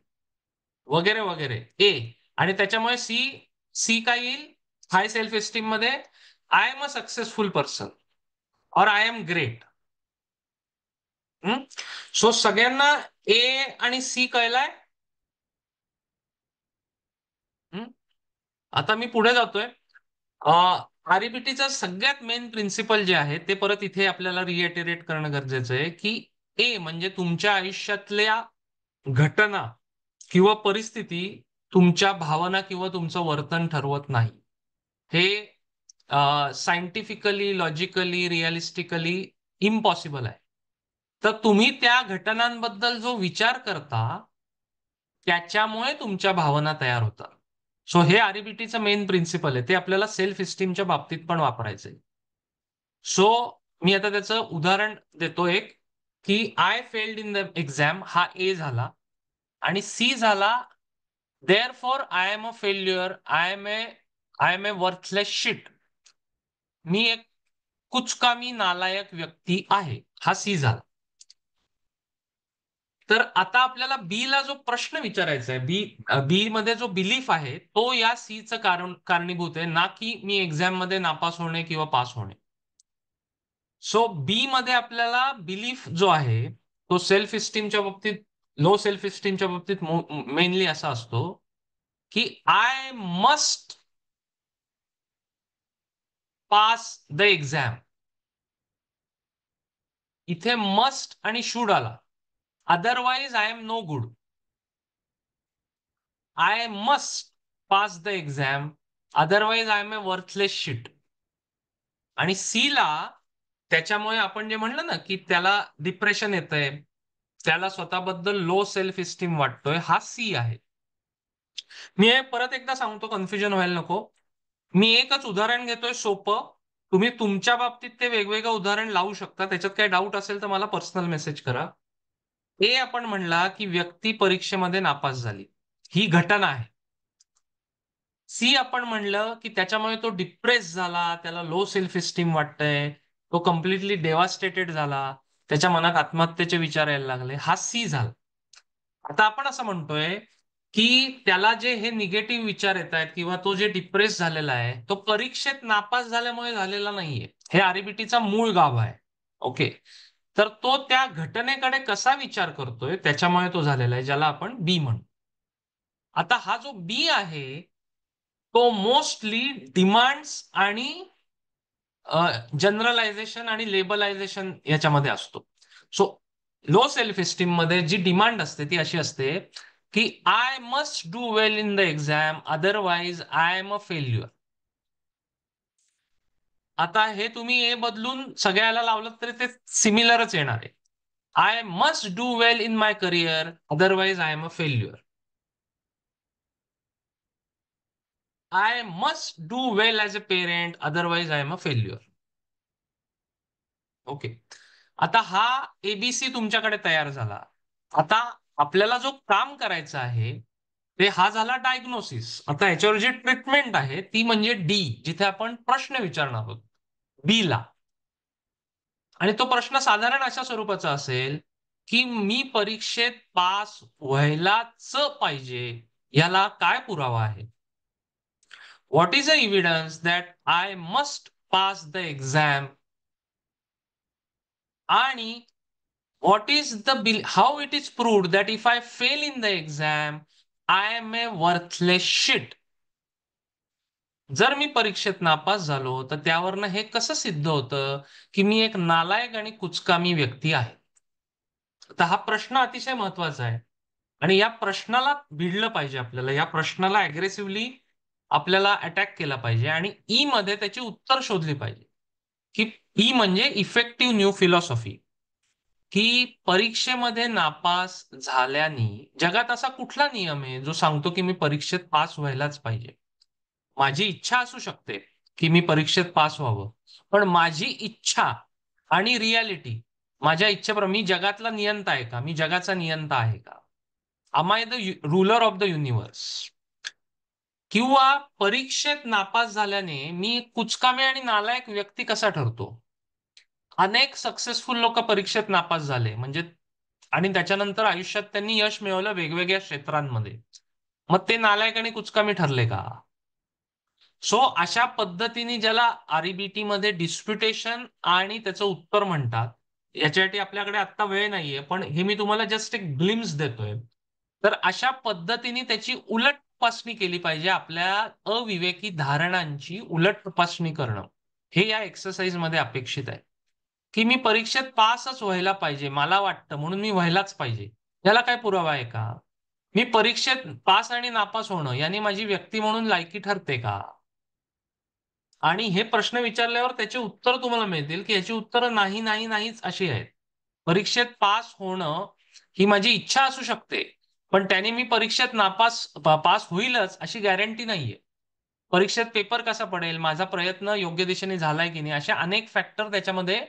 वगैरे वगैरे. ए आणि त्याच्यामुळे सी, सी काय येईल हाय सेल्फ इस्टीम मध्ये, I am a successful person और आय एम ग्रेट. सो सगळ्यांना ए आणि सी कळलाय. आता मी पुढे जातोय. आरईबीटीचं सगळ्यात मेन प्रिन्सिपल जे आहे ते परत इथे आपल्याला रिएटरेट करणं गरजेचं आहे, की ए म्हणजे तुमच्या आयुष्यातल्या घटना किंवा परिस्थिती तुमच्या भावना किंवा तुमचं वर्तन ठरवत नाही. हे सायंटिफिकली, लॉजिकली, रिअलिस्टिकली इम्पॉसिबल आहे. तर तुम्ही त्या घटनांबद्दल जो विचार करता त्याच्यामुळे तुमच्या भावना तयार होतात. सो हे आरईबीटीचं मेन प्रिन्सिपल आहे, ते आपल्याला सेल्फ इस्टीमच्या बाबतीत पण वापरायचंय. सो मी आता त्याचं उदाहरण देतो एक, की I failed in the exam हा ए झाला, आणि सी झाला therefore I am a failure, I am a worthless shit, मी एक कुचकामी नालायक व्यक्ती आहे, हा सी झाला. तर आता आपल्याला बी ला जो प्रश्न विचारायचा आहे, बी मध्ये जो बिलीफ आहे तो या सीचं कारणीभूत आहे, ना की मी एक्झाम मध्ये नापास होणे किंवा पास होणे. सो बी मध्ये आपल्याला बिलीफ जो आहे तो सेल्फ इस्टीमच्या बाबतीत, लो सेल्फ इस्टीमच्या बाबतीत मेनली असा असतो की I must pass the exam. इथे मस्ट आणि शुड आला, otherwise I am no good. I must pass the exam, otherwise I am a worthless shit. आणि सी ला त्याच्यामुळे आपण जे म्हणलं ना की त्याला डिप्रेशन येतंय, त्याला स्वतःबद्दल लो सेल्फ इस्टीम वाटतोय, हा सी आहे. मी हे परत एकदा सांगतो, कन्फ्युजन व्हायला नको. मी एकच उदाहरण घेतोय सोपं, तुम्ही तुमच्या बाबतीत ते वेगवेगळं उदाहरण लावू शकता. त्याच्यात काही डाऊट असेल तर मला पर्सनल मेसेज करा. ए आपण म्हणला की व्यक्ती परीक्षेमध्ये नापास झाली, ही घटना आहे. सी आपण म्हणलं की त्याच्यामुळे तो डिप्रेस झाला, त्याला लो सेल्फ इस्टीम वाटतंय, तो कम्प्लिटली डेव्हास्टेटेड झाला, त्याच्या मनात आत्महत्येचे विचार यायला लागले, हा सी झाला. आता आपण असं म्हणतोय की त्याला जे हे निगेटिव्ह विचार येत आहेत किंवा तो जे डिप्रेस झालेला आहे तो परीक्षेत नापास झाल्यामुळे झालेला नाहीये, हे आरईबीटीचा मूळ गाभा आहे. ओके, तर तो त्या घटनेकडे कसा विचार करतोय त्याच्यामुळे तो झालेला आहे, ज्याला आपण बी म्हणतो. आता हा जो बी आहे तो मोस्टली डिमांड्स आणि जनरलायझेशन आणि लेबलायझेशन याच्यामध्ये असतो. सो लो सेल्फ इस्टीम मध्ये जी डिमांड असते ती अशी असते की I must do well in the exam, otherwise I am a failure. आता हे तुम्ही ए बदलून सगळ्याला लावलं तरी ते सिमिलरच येणार आहे. I must do well in my career, otherwise I am a failure. I must do well as a parent, otherwise I am a failure. Okay, आता हा एबीसी तुमच्याकडे तयार झाला. आता आपल्याला जो काम करायचं आहे ते हा झाला डायग्नोसिस. आता याच्यावर जी ट्रीटमेंट आहे ती म्हणजे डी, जिथे आपण प्रश्न विचारणार आहोत बी ला. आणि तो प्रश्न साधारण अशा स्वरूपाचा असेल की मी परीक्षेत पास व्हायलाच पाहिजे, याला काय पुरावा आहे? What is the evidence that I must pass the exam? आणि what is the how it is proved that if I fail in the exam I am a worthless shit? जर मी परीक्षेत नापास झालो तर त्यावरनं हे कसं सिद्ध होतं की मी एक नालायक आणि कुचकामी व्यक्ती आहे? तर हा प्रश्न अतिशय महत्वाचा आहे आणि या प्रश्नाला भिडलं पाहिजे आपल्याला, या प्रश्नाला अग्रेसिव्हली आपल्याला अटॅक केला पाहिजे आणि ई मध्ये त्याची उत्तर शोधली पाहिजे. की ई म्हणजे इफेक्टिव्ह न्यू फिलॉसॉफी, की परीक्षेमध्ये नापास झाल्याने जगात असा कुठला नियम आहे जो सांगतो की मी परीक्षेत पास व्हायलाच पाहिजे? माझी इच्छा असू शकते की मी परीक्षेत पास व्हावं, पण माझी इच्छा आणि रियालिटी, माझ्या इच्छेप्रमाणे मी जगातला नियंता आहे का? मी जगाचा नियंता आहे का? am I the ruler of the universe? किंवा परीक्षेत नापास झाल्याने मी कुचकामी आणि नालायक व्यक्ती कसा ठरतो? अनेक सक्सेसफुल लोक परीक्षेत नापास झाले म्हणजे, आणि त्याच्यानंतर आयुष्यात त्यांनी यश मिळवलं वेगवेगळ्या क्षेत्रांमध्ये. मग ते नालायक आणि कुचकामी ठरले का? सो अशा पद्धतीने ज्याला आरईबीटी मध्ये डिस्प्युटेशन आणि त्याचं उत्तर म्हणतात, याच्यासाठी आपल्याकडे आता वेळ नाहीये, पण हे मी तुम्हाला जस्ट एक ग्लिम्स देतोय. तर अशा पद्धतीने त्याची उलट तपासणी केली पाहिजे, आपल्या अविवेकी धारणांची उलट तपासणी करणं हे या एक्सरसाइज मध्ये अपेक्षित आहे. की मी परीक्षेत पासच व्हायला पाहिजे, मला वाटतं म्हणून मी व्हायलाच पाहिजे, याला काय पुरावा आहे का? मी परीक्षेत पास आणि नापास होणं याने माझी व्यक्ती म्हणून लायकी ठरते का? आणि हे प्रश्न विचारल्यावर त्याचे उत्तर तुम्हाला मिळतील की याची उत्तरं नाही नाही नाहीच अशी आहेत. परीक्षेत पास होणं ही माझी इच्छा असू शकते, पण त्याने मी परीक्षेत पास होईलच अशी गॅरंटी नाहीये. परीक्षेत पेपर कसा पडेल, माझा प्रयत्न योग्य दिशेने झालाय की नाही, अशा अनेक फॅक्टर त्याच्यामध्ये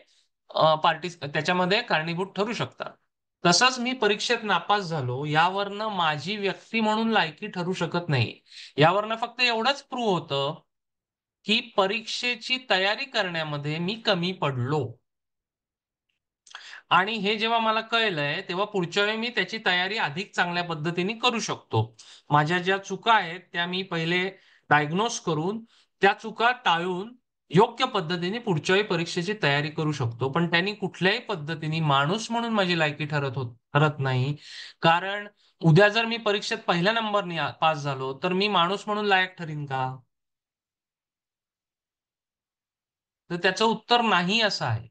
त्याच्यामध्ये कारणीभूत ठरू शकतात. तसंच मी परीक्षेत नापास झालो यावरनं माझी व्यक्ती म्हणून लायकी ठरू शकत नाही. यावरनं फक्त एवढंच प्रूव्ह होतं की परीक्षेची तयारी करण्यामध्ये मी कमी पडलो. आणि हे जेव्हा मला कळलंय तेव्हा पुढच्या वेळी मी त्याची तयारी अधिक चांगल्या पद्धतीने करू शकतो. माझ्या ज्या चुका आहेत त्या मी पहिले डायग्नोज करून त्या चुका टाळून योग्य पद्धतीने पुढच्या वेळी परीक्षेची तयारी करू शकतो. पण त्यांनी कुठल्याही पद्धतीने माणूस म्हणून माझी लायकी ठरत नाही. कारण उद्या जर मी परीक्षेत पहिल्या नंबरने पास झालो तर मी माणूस म्हणून लायक ठरीन का? तर त्याचं उत्तर नाही असं आहे.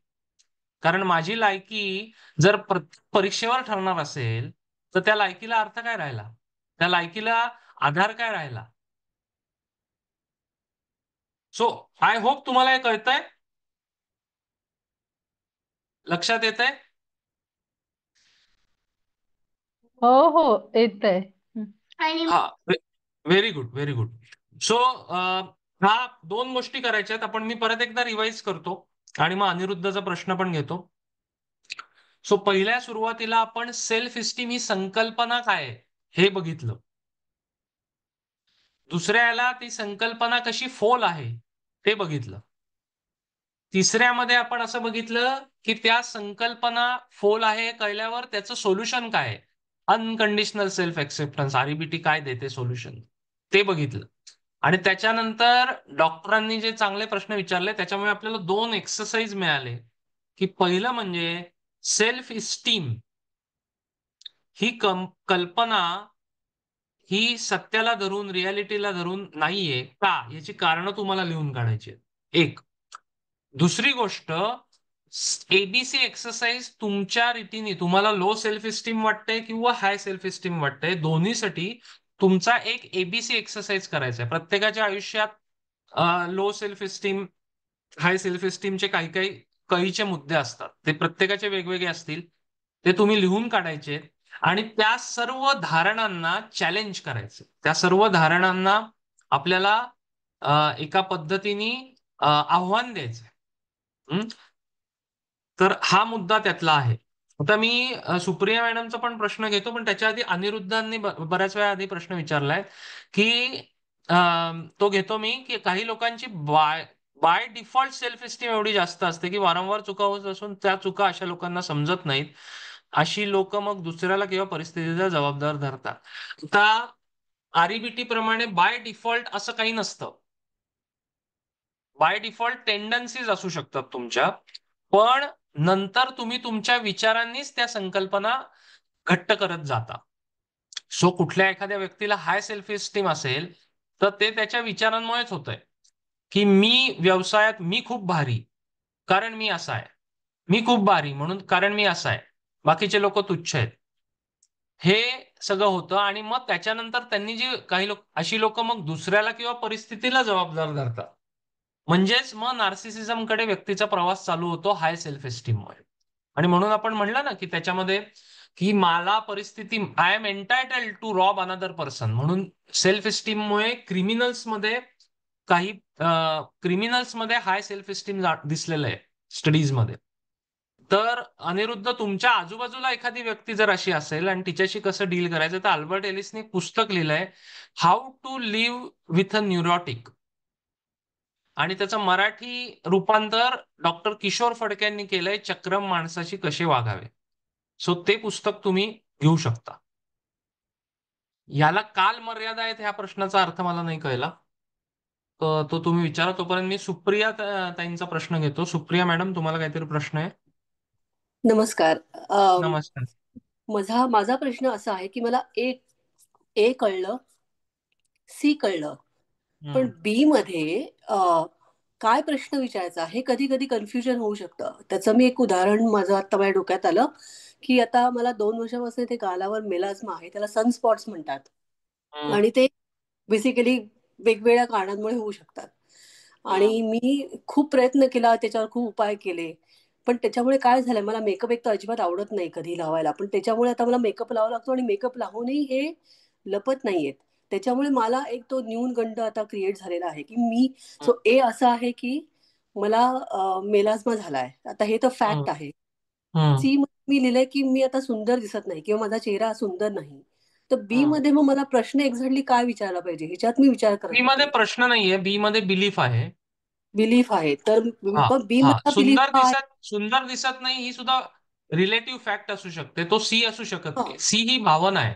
कारण माझी लायकी जर परीक्षेवर ठरणार असेल तर त्या लायकीला अर्थ काय राहिला? त्या लायकीला आधार काय राहिला? सो आय होप तुम्हाला हे कळतंय, लक्षात येत आहे? हो हो येतंय. हा, very good very good. So हा दोन गोष्टी करायच्या आहेत आपण. मी परत एकदा रिवाइज करतो आणि मग अनिरुद्धचा प्रश्न पण घेतो. सो पहिल्या सुरुवातीला आपण सेल्फ इस्टीम ही संकल्पना काय आहे हे बघितलं. दुसऱ्याला ती संकल्पना कशी फोल आहे ते बघितलं. तिसऱ्यामध्ये आपण असं बघितलं की त्या संकल्पना फोल आहे कळल्यावर त्याचं सोल्युशन काय आहे, अनकंडिशनल सेल्फ एक्सेप्टन्स आरईबीटी काय देते सोल्युशन ते बघितलं. आणि त्याच्यानंतर डॉक्टरांनी जे चांगले प्रश्न विचारले त्याच्यामुळे आपल्याला दोन एक्सरसाइज मिळाले. की पहिलं म्हणजे सेल्फ इस्टीम ही कल्पना ही सत्याला धरून रियालिटीला धरून नाहीये का, याची कारणं तुम्हाला लिहून काढायची आहेत. एक. दुसरी गोष्ट, एबीसी एक्सरसाइज तुमच्या रीतीने तुम्हाला लो सेल्फ इस्टीम वाटतंय किंवा हाय सेल्फ इस्टीम वाटतंय, दोन्हीसाठी तुमचा एक एबीसी एक्सरसाइज करायचा आहे. प्रत्येकाच्या आयुष्यात लो सेल्फ इस्टीम हाय सेल्फ इस्टीमचे काही काही कळीचे मुद्दे असतात, ते प्रत्येकाचे वेगवेगळे असतील, ते तुम्ही लिहून काढायचे आणि त्या सर्व धारणांना चॅलेंज करायचे. त्या सर्व धारणांना आपल्याला एका पद्धतीने आव्हान द्यायचं. तर हा मुद्दा त्यातला आहे. आता मी सुप्रिया मॅडमचा पण प्रश्न घेतो, पण त्याच्या आधी अनिरुद्धांनी बऱ्याच वेळा आधी प्रश्न विचारलाय की तो घेतो मी, की काही लोकांची बाय डिफॉल्ट सेल्फ इस्टीम एवढी जास्त असते की वारंवार चुका होत असून त्या चुका अशा लोकांना समजत नाहीत. अशी लोक मग दुसऱ्याला किंवा परिस्थितीला जबाबदार धरतात. आता आरईबीटी प्रमाणे बाय डिफॉल्ट असं काही नसतं. बाय डिफॉल्ट टेंडन्सीज असू शकतात तुमच्या, पण नंतर तुम्ही तुमच्या विचारांनीच त्या संकल्पना घट्ट करत जाता. सो कुठल्या एखाद्या व्यक्तीला हाय सेल्फ इस्टीम असेल तर ते त्याच्या विचारांमुळेच होतंय, की मी व्यवसायात मी खूप भारी कारण मी असा आहे, मी खूप भारी म्हणून कारण मी असा आहे, बाकीचे लोक तुच्छ आहेत, हे सगळं होतं. आणि मग त्याच्यानंतर त्यांनी जी काही लोक अशी लोक मग दुसऱ्याला किंवा परिस्थितीला जबाबदार धरतात. म्हणजेच मग नार्सिसिझम कडे व्यक्तीचा प्रवास चालू होतो हाय सेल्फ एस्टीममुळे. आणि म्हणून आपण म्हणलं ना की त्याच्यामध्ये की मला परिस्थिती I am entitled to rob another person, म्हणून सेल्फ एस्टीममुळे क्रिमिनल्समध्ये काही क्रिमिनल्समध्ये हाय सेल्फ एस्टीम दिसलेलं आहे स्टडीजमध्ये. तर अनिरुद्ध, तुमच्या आजूबाजूला एखादी व्यक्ती जर अशी असेल आणि तिच्याशी कसं डील करायचं, तर अल्बर्ट एलिसने एक पुस्तक लिहिलंय, how to live with a neurotic, आणि त्याचं मराठी रूपांतर डॉक्टर किशोर फडक्यांनी केलंय, चक्रम माणसाशी कसे वागावे. सो ते पुस्तक तुम्ही घेऊ शकता. याला काल मर्यादा आहेत ह्या प्रश्नाचा अर्थ मला नाही कळला, तो तुम्ही विचारा. तोपर्यंत मी सुप्रिया ताईंचा प्रश्न घेतो. सुप्रिया मॅडम, तुम्हाला काहीतरी प्रश्न आहे? नमस्कार. नमस्कार. माझा प्रश्न असा आहे की मला ए कळलं, सी कळलं, पण हम्म. बी मध्ये काय प्रश्न विचारायचा हे कधी कधी कन्फ्युजन होऊ शकतं. त्याचं मी एक उदाहरण माझं आता माझ्या डोक्यात आलं की आता मला 2 वर्षापासून ते गालावर मेलास्मा आहे, त्याला सनस्पॉट्स म्हणतात. हम्म. आणि ते बेसिकली वेगवेगळ्या कारणांमुळे होऊ शकतात. हम्म. आणि मी खूप प्रयत्न केला, त्याच्यावर खूप उपाय केले, पण त्याच्यामुळे काय झालंय, मला मेकअप एक तर अजिबात आवडत नाही कधी लावायला, पण त्याच्यामुळे आता मला मेकअप लावावा लागतो आणि मेकअप लावूनही हे लपत नाहीयेत. त्याच्यामुळे मला एक तो न्यूनगंड आता क्रिएट झालेला आहे की मी, सो ए असं आहे की मला मेलास्मा झालाय, आता हे तर हम्म. फॅक्ट आहे. हम्म. सी मध्ये मी लिहिलंय की मी आता सुंदर दिसत नाही किंवा माझा चेहरा सुंदर नाही. तर बी हम्म. मध्ये मग मला प्रश्न एक्झॅक्टली काय विचारला पाहिजे ह्याच्यात मी विचार बी करत मध्ये होते. प्रश्न नाहीये, बी मध्ये बिलीफ आहे. बिलीफ आहे तर हा. मग बी हा, मधला बिलीफ सुंदर काय? दिसत सुंदर दिसत नाही ही सुद्धा रिलेटिव्ह फॅक्ट असू शकते, तो सी असू शकत हा, नाही. सी ही भावना आहे.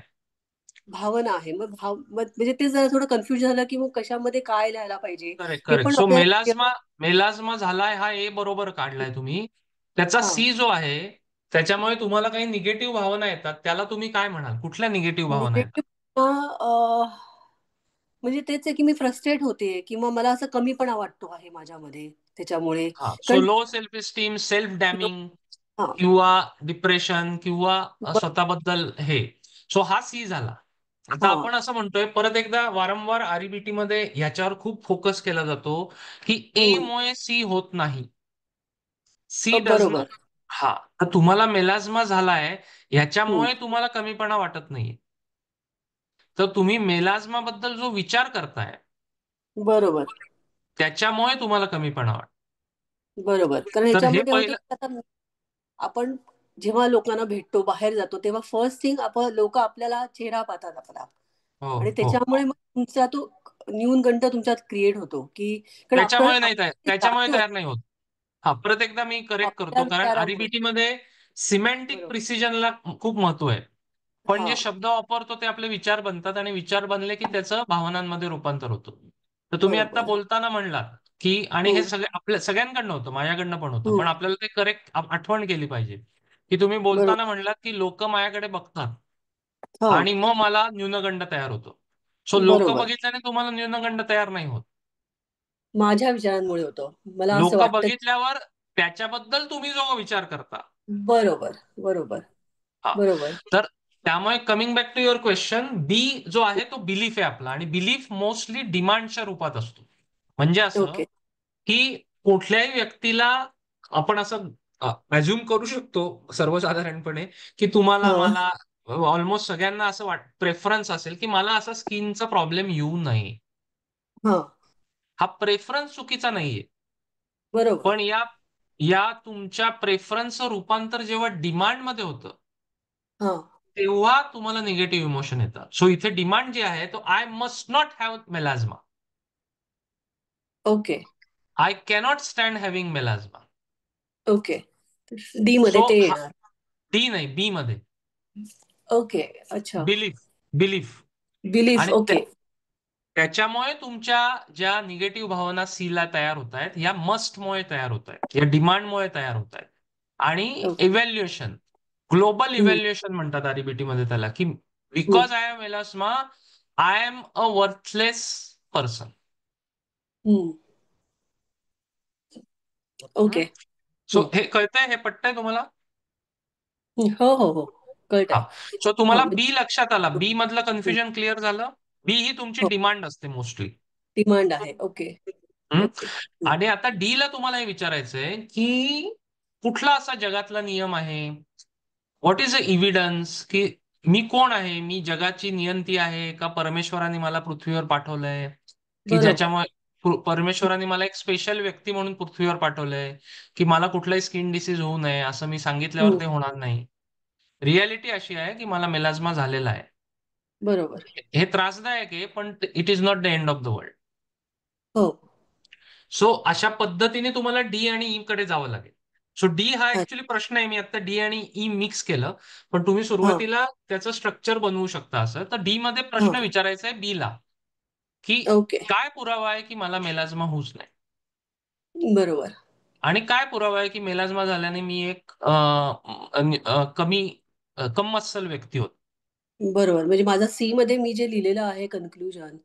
भावना आहे. म्हणजे ते जरा थोडं कन्फ्युजन झालं की मग कशामध्ये काय लिहायला पाहिजे करेक्ट, हे करेक्ट. पण सो डोक्यात. मेलाझमा झालाय हा ए बरोबर काढलाय तुम्ही. त्याचा हा, सी जो आहे, त्याच्यामुळे तुम्हाला काही निगेटिव्ह भावना येतात, त्याला तुम्ही काय म्हणाल? कुठल्या निगेटिव्ह भावना येतात? निगेटिव्ह म्हणजे तेच आहे की मी फ्रस्ट्रेट होते किंवा मला असं कमीपणा वाटतो आहे माझ्यामध्ये त्याच्यामुळे. हा, सो कारण लो सेल्फ इस्टीम, सेल्फ डॅमिंग हा, किंवा डिप्रेशन किंवा ब- स्वतःबद्दल हे. सो हा सी झाला. आता हा, आपण असं म्हणतोय, परत एकदा वारंवार आरईबीटी मध्ये ह्याच्यावर खूप फोकस केला जातो की ए हम्म, मुळे सी होत नाही. सी डज बरोबर. नॉट. हा, तर तुम्हाला मेलाझमा झालाय हम्म, ह्याच्यामुळे तुम्हाला कमीपणा वाटत नाहीये. तर तुम्ही मेलाझमा बद्दल जो विचार करताय बरोबर. त्याच्यामुळे तुम्हाला कमीपणा वाटत. बरोबर, कारण तर हे ह्याच्यामध्ये होतं पहिलं. की आता आपण जेव्हा लोकांना भेटतो, बाहेर जातो, तेव्हा फर्स्ट थिंग आपण लोक आपल्याला चेहरा पाहतात आपला. हो, आणि हो. त्याच्यामुळे मग तुमचा तो न्यूनगंड तुमच्यात क्रिएट होतो की, कारण आपण त्याच्यामुळे नाही तयार, आपली त्याच्यामुळे जाणीव तयार असते नाही होत. हा, परत एकदा मी करेक्ट आपल्या करतो, कारण विचारामुळे. आरईबीटी मध्ये सिमेंटिक बरोबर. प्रिसिजनला खूप महत्व आहे. पण हा, जे शब्द वापरतो ते आपले विचार बनतात, आणि विचार बनले की त्याचं भावनांमध्ये रूपांतर होतं. तर तुम्ही आता बरोबर. बोलताना म्हणलात की, आणि हे हम्म, सगळे आपल्या सगळ्यांकडनं होतं, माझ्याकडनं पण होतं, पण हम्म, आपल्याला ते करेक्ट आठवण केली पाहिजे. की तुम्ही बरोबर. बोलताना म्हणलात की लोक माझ्याकडे बघतात हा, आणि मग मला न्यूनगंड तयार होतो. सो लोक बरोबर. बघितल्याने तुम्हाला न्यूनगंड तयार नाही होत. माझ्या विचारांमुळे होतो, मला असं लोक वाटतं. बघितल्यावर त्याच्याबद्दल तुम्ही जो विचार करता. बरोबर, बरोबर, हा, बरोबर. तर त्यामुळे coming back to your question, B जो आहे तो बिलीफ आहे आपला, आणि बिलीफ मोस्टली डिमांडच्या रूपात असतो. म्हणजे असं ओके. की कुठल्याही व्यक्तीला आपण असं अज्युम करू शकतो सर्वसाधारणपणे, की तुम्हाला, हा, मला, ऑलमोस्ट सगळ्यांना असं प्रेफरन्स असेल की मला असा स्किनचा प्रॉब्लेम येऊ नये. हा, हा प्रेफरन्स चुकीचा नाहीये, बरोबर. पण या या तुमच्या प्रेफरन्सचं रूपांतर जेव्हा डिमांडमध्ये होतं, हा, तेव्हा तुम्हाला निगेटिव्ह इमोशन येतात. सो इथे डिमांड जे आहे तो, I must not have melasma, okay. I cannot stand having melasma. Okay. D मध्ये सो ते हा, येणार. टी नाही, बी मध्ये. ओके. अच्छा. बिलीफ. बिलीफ. बिलीफ. आणि ओके. त्याच्यामुळे तुमच्या ज्या निगेटिव्ह भावना सी ला तयार होत आहेत, या मस्टमुळे तयार होत आहेत, या डिमांडमुळे तयार होत आहेत. आणि okay. Evaluation, global hmm, evaluation म्हणतात आरबीटी मध्ये त्याला, की hmm, because I am melasma I am a worthless person. Hmm. Okay. So hmm. हे कळतंय, हे पटतंय तुम्हाला? हो हो हो. कळत हा. आहे. सो हा तुम्हाला बी म्हणजे लक्षात आला, बी मधलं हम्म, कन्फ्युजन क्लिअर झालं. बी ही तुमची हो. डिमांड असते मोस्टली. डिमांड आहे. ओके. ओके. आणि आता डी ला तुम्हाला हे विचारायचंय की कुठला असा जगातला नियम आहे, व्हॉट इज अ इव्हिडन्स, की मी कोण आहे, मी जगाची नियंती आहे का परमेश्वराने मला पृथ्वीवर पाठवलंय, की बरोबर. ज्याच्यामुळे परमेश्वराने मला एक स्पेशल व्यक्ती म्हणून पृथ्वीवर पाठवलंय, की मला कुठलाही स्किन डिसीज होऊ नये असं मी सांगितल्यावर हम्म, ते होणार नाही. रियालिटी अशी आहे की मला मेलाझ्मा झालेला आहे. बरोबर. हे त्रासदायक आहे, पण it is not the end of the world. हो. सो अशा पद्धतीने तुम्हाला डी आणि ई कडे जावं लागेल. सो डी हा अच्छा. ऍक्च्युली प्रश्न आहे, मी आता डी आणि ई मिक्स केलं, पण तुम्ही हा सुरुवातीला त्याचं स्ट्रक्चर बनवू शकता असं. तर डी मध्ये हा. प्रश्न विचारायचा आहे बी ला, की ओके. काय पुरावा आहे की मला मेलाझ्मा होऊच नाही, बरोबर. आणि काय पुरावा आहे की मेलाझ्मा झाल्याने मी एक कमी कममस्सल व्यक्ती होतो. बरोबर. म्हणजे माझा सी मध्ये मी जे लिहिलेलं आहे कन्क्लुजन,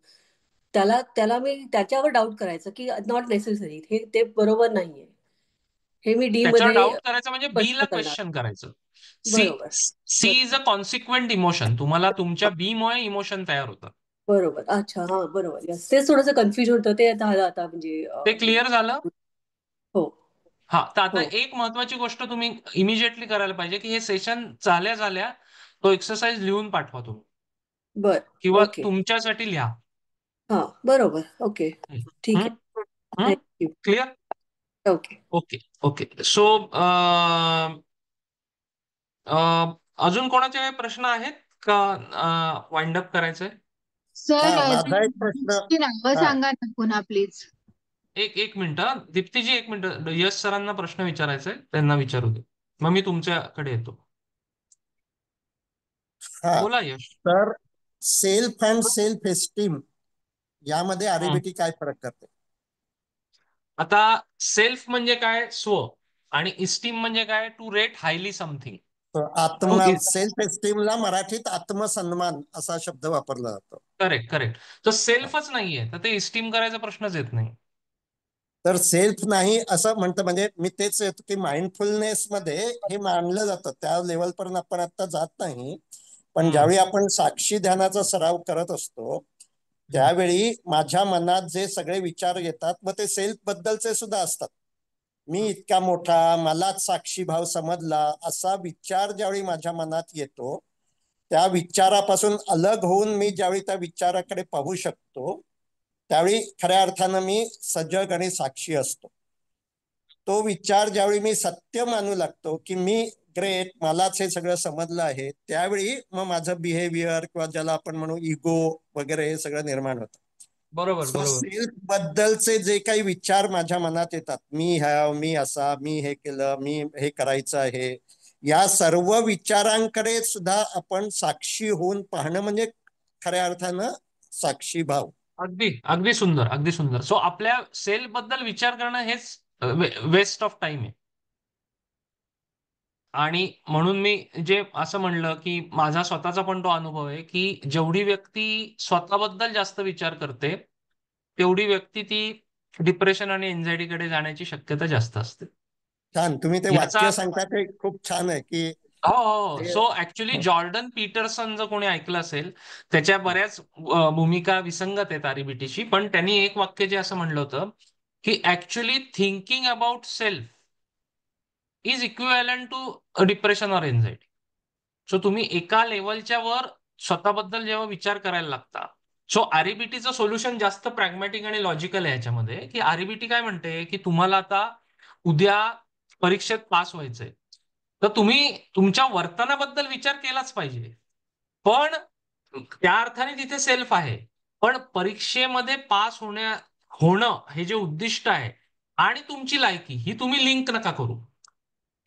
त्याला त्याला मी त्याच्यावर डाऊट करायचं की नॉट नेसेसरी, हे ते बरोबर नाहीये. हे मी डी त्याच्यावर मध्ये डाऊट करायचं म्हणजे बी स्पष्ट ला करणार. क्वेश्चन करायचं. सी बरोबर. सी इज बरोबर. अ कॉन्सिक्वेंट इमोशन. तुम्हाला हा, तुमच्या बी मुळे इमोशन तयार होतं. बरोबर. अच्छा. हा बरोबर. यस, तेच थोडंसं कन्फ्युजन होतं ते झालं आता म्हणजे ते क्लिअर झालं. हो हा. तर आता हो. एक महत्वाची गोष्ट तुम्ही इमिजिएटली करायला पाहिजे, की हे सेशन झाल्या झाल्या तो एक्सरसाइज लिहून पाठवा तुम्ही, बर. किंवा ओके. तुमच्यासाठी लिहा. हा बरोबर. ओके. ठीक आहे. Thank you. Clear. Okay. Okay. Okay. So अजून कोणाचे काही प्रश्न आहेत का, वाइंड अप करायचंय? हा, सर माझा एक प्रश्न. ची नावं हा सांगा ना पुन्हा प्लीज. एक मिनिट, दीप्तीजी, एक मिनिट. यश सरांना प्रश्न विचारायचा आहे, त्यांना विचारू दे, मग मी तुमच्याकडे येतो. हा. बोला यश. तर सेल्फ अँड सेल्फ एस्टीम यामध्ये आरबीटी काय फरक करते? आता सेल्फ म्हणजे काय, स्व, आणि इस्टीम म्हणजे काय, टू रेट हायली समथिंग. तर आत्म सेल्फ एस्टीमला मराठीत आत्मसन्मान असा शब्द वापरला जातो. Correct, correct. तर सेल्फच नाहीये तर ते इस्टीम करायचा प्रश्नच येत नाही. तर सेल्फ नाही असं म्हणतं, म्हणजे मी तेच येतो की माइंडफुलनेस मध्ये हे मानलं जातं, त्या लेवलपर्यंत आपण आता जात नाही. पण ज्यावेळी आपण साक्षी ध्यानाचा सराव करत असतो त्यावेळी माझ्या मनात जे सगळे विचार येतात मग ते सेल्फ बद्दलचे सुद्धा असतात. मी इतका मोठा, मलाच साक्षी भाव समजला असा विचार ज्यावेळी माझ्या मनात येतो, त्या विचारापासून अलग होऊन मी ज्यावेळी त्या विचाराकडे पाहू शकतो त्यावेळी खऱ्या अर्थानं मी सजग आणि साक्षी असतो. तो विचार ज्यावेळी मी सत्य मानू लागतो की मी ग्रेट, मलाच हे सगळं समजलं आहे, त्यावेळी मग माझं बिहेवियर किंवा ज्याला आपण म्हणू इगो वगैरे हे सगळं निर्माण होतं. बरोबर, सो बरोबर. सेल्फ बद्दलचे जे काही विचार माझ्या मनात येतात, मी असा, मी हे केलं, मी हे करायचं आहे, या सर्व विचारांकडे सुद्धा आपण साक्षी होऊन पाहणं म्हणजे खऱ्या अर्थानं साक्षी भाव. अगदी अगदी सुंदर, अगदी सुंदर. सो आपल्या सेल्फ बद्दल विचार करणं हेच वेस्ट ऑफ टाइम आहे. आणि म्हणून मी जे असं म्हणलं की माझा स्वतःचा पण तो अनुभव आहे, की जेवढी व्यक्ती स्वतःबद्दल जास्त विचार करते तेवढी व्यक्ती ती डिप्रेशन आणि एन्झायटीकडे जाण्याची शक्यता जास्त असते. छान, तुम्ही ते याचा वाक्य सांगता ते खूप छान आहे की हो, हो. ते. सो ऍक्च्युली जॉर्डन पीटरसन जर कोणी ऐकलं असेल, त्याच्या बऱ्याच भूमिका विसंगत आहेत आरबीटीशी, पण त्यांनी एक वाक्य जे असं म्हणलं होतं, की actually thinking about self is equivalent to depression or anxiety. So तुम्ही एका लेवलच्या वर स्वतःबद्दल जेव्हा विचार करायला लागता, सो आरईबीटीचं सोल्युशन जास्त प्रॅग्मॅटिक आणि लॉजिकल आहे याच्यामध्ये, की आरईबीटी काय म्हणते, की तुम्हाला आता उद्या परीक्षेत पास व्हायचंय, तर तुम्ही तुमच्या वर्तनाबद्दल विचार केलाच पाहिजे. पण त्या अर्थाने तिथे सेल्फ आहे, पण परीक्षेमध्ये पास होणं हे जे उद्दिष्ट आहे आणि तुमची लायकी ही तुम्ही लिंक नका करू.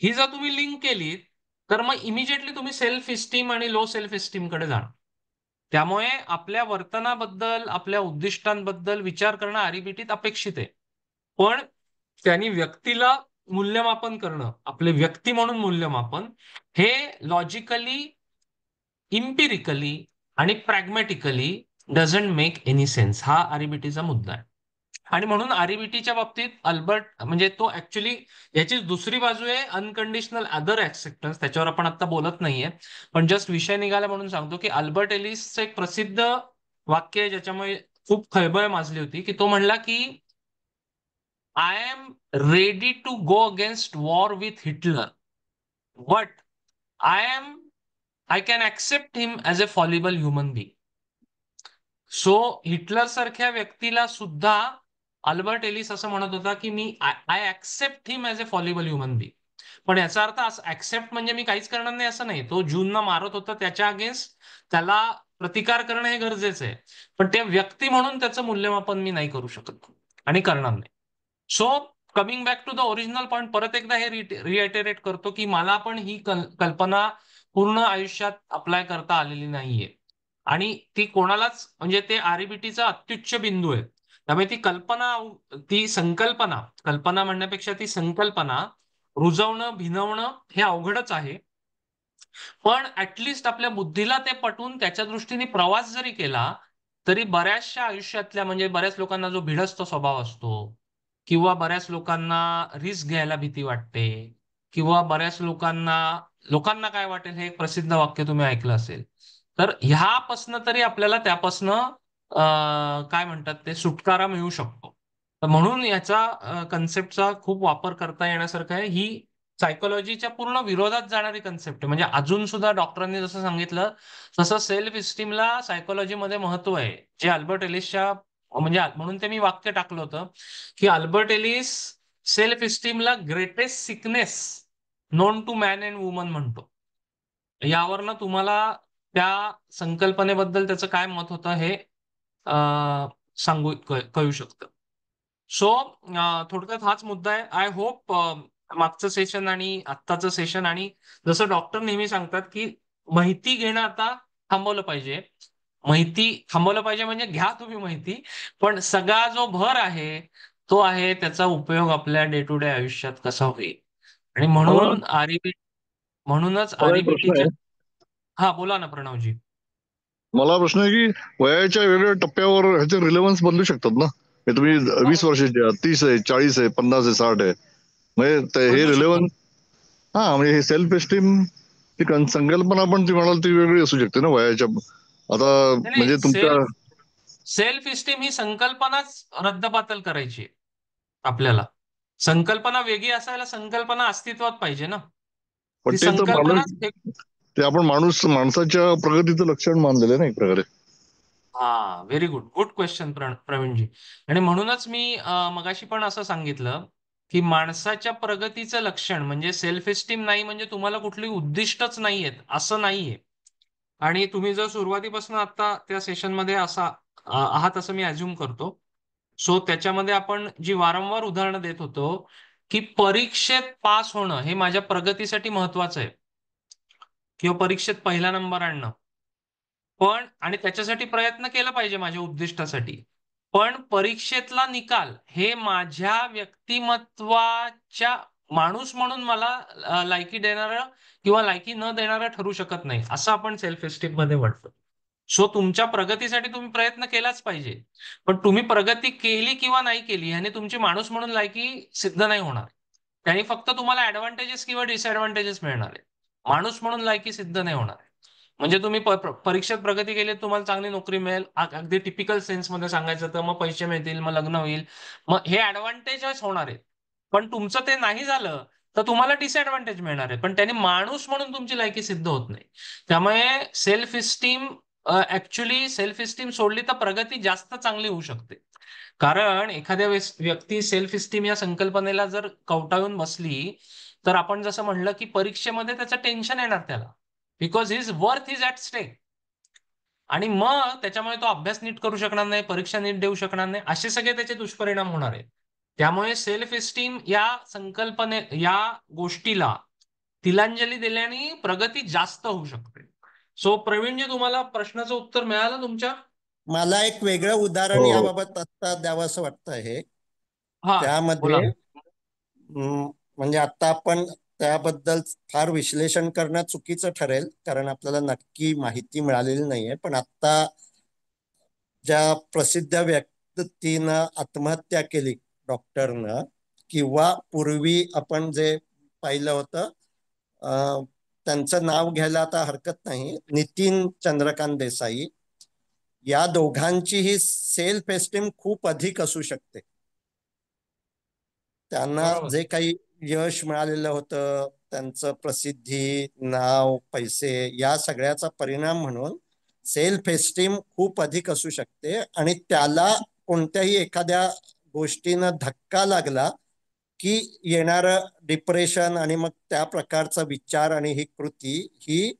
ही जर तुम्ही लिंक केली तर मग इमिजिएटली तुम्ही सेल्फ इस्टीम आणि लो सेल्फ इस्टीम कडे जाणार. त्यामुळे आपल्या वर्तनाबद्दल, आपल्या उद्दिष्टांबद्दल विचार करणं आरईबीटीत अपेक्षित आहे. पण त्यांनी व्यक्तीला मूल्यमापन करणं, आपले व्यक्ती म्हणून मूल्यमापन, हे लॉजिकली, इम्पिरिकली आणि प्रॅग्मॅटिकली डझंट मेक एनी सेन्स. हा आरईबीटीचा मुद्दा आहे. आणि म्हणून आरईबीटीच्या बाबतीत अल्बर्ट म्हणजे तो ऍक्च्युली, याची दुसरी बाजू आहे अनकंडिशनल अदर ऍक्सेप्टन्स. त्याच्यावर आपण आता बोलत नाहीये, पण जस्ट विषय निघाला म्हणून सांगतो की अल्बर्ट एलिसचं एक प्रसिद्ध वाक्य आहे ज्याच्यामुळे खूप खळबळ माजली होती, की तो म्हणला की I am ready to go against war with Hitler, but I can accept him as a fallible human being. So Hitler सारख्या व्यक्तीला सुद्धा अल्बर्ट एलिस असं म्हणत होता की मी I accept him as a fallible human being. पण याचा अर्थ ऍक्सेप्ट म्हणजे मी काहीच करणार नाही असं नाही. तो ज्यूंना मारत होता, त्याच्या अगेन्स्ट त्याला प्रतिकार करणं हे गरजेचं आहे. पण त्या व्यक्ती म्हणून त्याचं मूल्यमापन मी नाही करू शकत आणि करणार नाही. So coming back to the original point, परत एकदा हे रिएटरेट करतो की मला पण ही कल्पना पूर्ण आयुष्यात अप्लाय करता आलेली नाहीये. आणि ती कोणालाच, म्हणजे ते आरईबीटीचा अत्युच्च बिंदू आहे. त्यामुळे ती कल्पना, ती संकल्पना, कल्पना म्हणण्यापेक्षा ती संकल्पना रुजवणं, भिनवणं हे अवघडच आहे. पण ऍटलिस्ट आपल्या बुद्धीला ते पटवून त्याच्या दृष्टीने प्रवास जरी केला तरी बऱ्याचशा आयुष्यातल्या, म्हणजे बऱ्याच लोकांना जो भिडस्त स्वभाव असतो, किंवा बऱ्याच लोकांना रिस्क घ्यायला भीती वाटते, किंवा बऱ्याच लोकांना लोकांना काय वाटेल हे एक प्रसिद्ध वाक्य तुम्ही ऐकलं असेल, तर ह्यापासनं तरी आपल्याला त्यापासनं काय म्हणतात ते सुटकारा मिळू शकतो. तर म्हणून याचा कन्सेप्टचा खूप वापर करता येण्यासारखा आहे. ही सायकोलॉजीच्या पूर्ण विरोधात जाणारी कन्सेप्ट आहे. म्हणजे अजून सुद्धा डॉक्टरांनी जसं सांगितलं तसं सेल्फ इस्टीमला सायकोलॉजीमध्ये महत्व आहे, जे अल्बर्ट एलिसच्या, म्हणजे म्हणून ते मी वाक्य टाकलं होतं की अल्बर्ट एलिस सेल्फ इस्टीमला greatest sickness known to man and woman म्हणतो. यावरनं तुम्हाला त्या संकल्पनेबद्दल त्याचं काय मत होतं हे कळू शकतं. सो थोडक्यात हाच मुद्दा आहे. आय होप मागचं सेशन आणि आत्ताचं सेशन, आणि जसं डॉक्टर नेहमी सांगतात की माहिती घेणं आता थांबवलं पाहिजे. माहिती थांबवलं पाहिजे म्हणजे घ्या तुम्ही माहिती, पण सगळा जो भर आहे तो आहे त्याचा उपयोग आपल्या डे टू डे आयुष्यात कसा होईल. आणि मला म्हणूनच मला एक प्रश्न आरईबीटीच्या. आहे. हा बोला ना प्रणवजी. मला प्रश्न आहे की वयाच्या वेगवेगळ्या टप्प्यावर ह्याचे रिलेव्हन्स बदलू शकतात ना. म्हणजे तुम्ही 20 वर्षाचे आहात, 30 आहे, 40 आहे, 50 आहे, 60 आहे, म्हणजे हे बदलू शकतात. रिलेव्हन्स. हा, म्हणजे हे सेल्फ एस्टीम ती संकल्पना पण ती म्हणाल ती वेगळी असू शकते ना वयाच्या. आता नाही नाही, म्हणजे तुमच्या सेल्फ इस्टीम ही संकल्पनाच रद्दबातल करायची आहे आपल्याला. संकल्पना वेगळी असायला संकल्पना अस्तित्वात पाहिजे ना. पण ती ते तर माणूस, संकल्पनाच ते आपण माणसाच्या प्रगतीचं लक्षण मानलेलं आहे ना एक प्रकारे. हा, very good, good question Pravinji. आणि म्हणूनच मी मगाशी पण असं सांगितलं की माणसाच्या प्रगतीचं लक्षण म्हणजे सेल्फ इस्टीम नाही, म्हणजे तुम्हाला कुठली उद्दिष्टच नाहीयेत असं नाहीये. आणि तुम्ही जर सुरुवातीपासून आता त्या सेशनमध्ये असा आहात असं मी अज्युम करतो. सो त्याच्यामध्ये आपण जी वारंवार उदाहरणं देत होतो की परीक्षेत पास होणं हे माझ्या प्रगतीसाठी महत्वाचं आहे, किंवा परीक्षेत पहिला नंबर आणणं, पण आणि त्याच्यासाठी प्रयत्न केला पाहिजे माझ्या उद्दिष्टासाठी. पण परीक्षेतला निकाल हे माझ्या व्यक्तिमत्वाच्या, माणूस म्हणून मला लायकी देणारं किंवा लायकी न देणारं ठरू शकत नाही, असं आपण सेल्फ एस्टीम मध्ये म्हणतो. सो तुमच्या प्रगतीसाठी तुम्ही प्रयत्न केलाच पाहिजे, पण तुम्ही प्रगती केली किंवा नाही केली ह्याने तुमची माणूस म्हणून लायकी सिद्ध नाही होणार. त्याने फक्त तुम्हाला ऍडव्हान्टेजेस किंवा डिसएडव्हान्टेजेस मिळणार आहे, माणूस म्हणून लायकी सिद्ध नाही होणार. म्हणजे तुम्ही परीक्षेत प्रगती केली तुम्हाला चांगली नोकरी मिळेल, अगदी टिपिकल सेन्समध्ये सांगायचं तर मग पैसे मिळतील, मग लग्न होईल, मग हे ऍडव्हान्टेजेस होणार आहे. पण तुमचं ते नाही झालं तर तुम्हाला डिसएडव्हान्टेज मिळणार आहे, पण त्याने माणूस म्हणून तुमची लायकी सिद्ध होत नाही. त्यामुळे self esteem, actually self esteem सोडली तर प्रगती जास्त चांगली होऊ शकते. कारण एखाद्या व्यक्ती सेल्फ इस्टीम या संकल्पनेला जर कवटाळून बसली तर आपण जसं म्हणलं की परीक्षेमध्ये त्याचं टेन्शन येणार त्याला, because his worth is at stake. आणि मग त्याच्यामुळे तो अभ्यास नीट करू शकणार नाही, परीक्षा नीट देऊ शकणार नाही, असे सगळे त्याचे दुष्परिणाम होणार आहेत. त्यामुळे सेल्फ इस्टीम या संकल्पने, या गोष्टीला तिलांजली दिल्याने प्रगती जास्त होऊ शकते. सो प्रवीणजी, तुम्हाला प्रश्नाचं उत्तर मिळालं तुमच्या? मला एक वेगळं उदाहरण हो हो. याबाबत आता द्यावं असं वाटतं आहे. हा, त्यामध्ये बोला ना. म्हणजे आता आपण त्याबद्दल फार विश्लेषण करणं चुकीचं ठरेल, कारण आपल्याला नक्की माहिती मिळालेली नाहीये. पण आता ज्या प्रसिद्ध व्यक्तीनं आत्महत्या केली डॉक्टरनं, किंवा पूर्वी आपण जे पाहिलं होतं, त्यांचं नाव घ्यायला आता हरकत नाही, नितीन चंद्रकांत देसाई, या दोघांचीही सेल्फ एस्टीम खूप अधिक असू शकते. त्यांना बरोबर. जे काही यश मिळालेलं होतं, त्यांचं प्रसिद्धी, नाव, पैसे, या सगळ्याचा परिणाम म्हणून सेल्फ एस्टीम खूप अधिक असू शकते. आणि त्याला कोणत्याही एखाद्या गोष्टीनं धक्का लागला की येणारं डिप्रेशन आणि मग त्या प्रकारचा विचार आणि ही कृती ही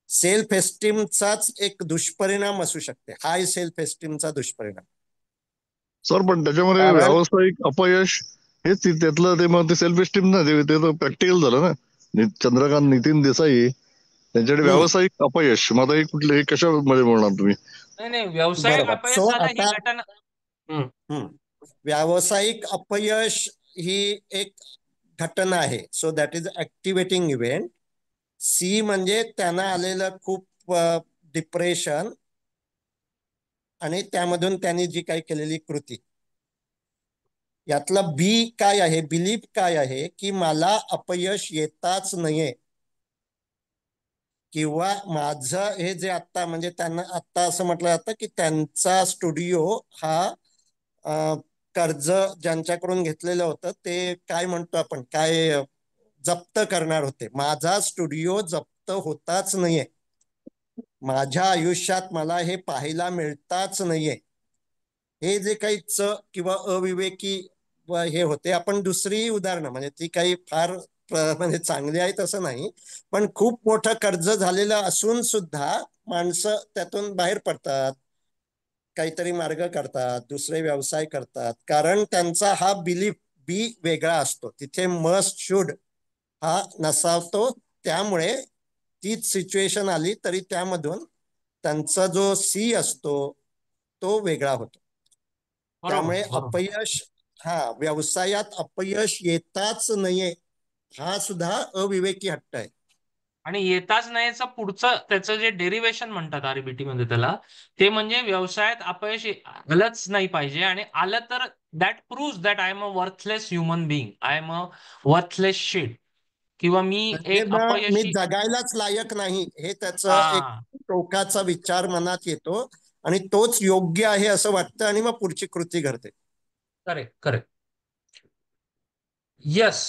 सेल्फ एस्टीमचाच एक दुष्परिणाम असू शकते, हाय सेल्फ एस्टीमचा दुष्परिणाम. सर पण त्याच्यामध्ये कारण व्यावसायिक अपयश हेच त्यातलं ते मग ते सेल्फ एस्टीम ना, ते तर प्रॅक्टिकल झालं ना. चंद्रकांत नितीन देसाई त्यांच्याकडे हम्म व्यावसायिक अपयश, मग आता हे कुठले, हे कशामध्ये बोलणार तुम्ही? नाही नाही, व्यावसायिक बरोबर. अपयश सो झालं ही आता घटना. हम्म. व्यावसायिक अपयश ही एक घटना आहे. So that is activating event. C म्हणजे त्यांना आलेलं खूप डिप्रेशन आणि त्यामधून त्यांनी जी काही केलेली कृती. यातला बी काय आहे, बिलीफ काय आहे, की मला अपयश येताच नाहीये, किंवा माझं हे जे आता, म्हणजे त्यांना आता असं म्हटलं जातं की त्यांचा स्टुडिओ हा कर्ज ज्यांच्याकडून घेतलेलं होतं ते काय म्हणतो आपण, काय जप्त करणार होते. माझा स्टुडिओ जप्त होताच नाहीये, माझ्या आयुष्यात मला हे पाहायला मिळताच नाहीये. हे जे काही किंवा अविवेकी हे होते. आपण दुसरी उदाहरणं, म्हणजे ती काही फार म्हणजे चांगली आहेत असं नाही, पण खूप मोठं कर्ज झालेलं असून सुद्धा माणसं त्यातून बाहेर पडतात, काहीतरी मार्ग करतात, दुसरे व्यवसाय करतात, कारण त्यांचा हा बिलीफ बी वेगळा असतो. तिथे मस्ट शुड हा नसावतो. त्यामुळे तीच सिच्युएशन आली तरी त्यामधून त्यांचा जो सी असतो तो वेगळा होतो. त्यामुळे बरोबर बरोबर. अपयश, हा, व्यवसायात अपयश येताच नाहीये हा सुद्धा अविवेकी हट्ट आहे. आणि येताच नाहीचं पुढचं त्याचं जे डेरिवेशन म्हणतात आरबीटी मध्ये त्याला, ते म्हणजे व्यवसायात अपयश आलंच नाही पाहिजे, आणि आलं तर that proves that I am a worthless human being, I am a worthless shit, किंवा मी म्हणजे एक मग मी अपयशी. जगायलाच लायक नाही, हे त्याचं एक हा, टोकाचा विचार मनात येतो आणि तोच योग्य आहे असं वाटतं आणि मग पुढची कृती घडते. Correct correct. Yes.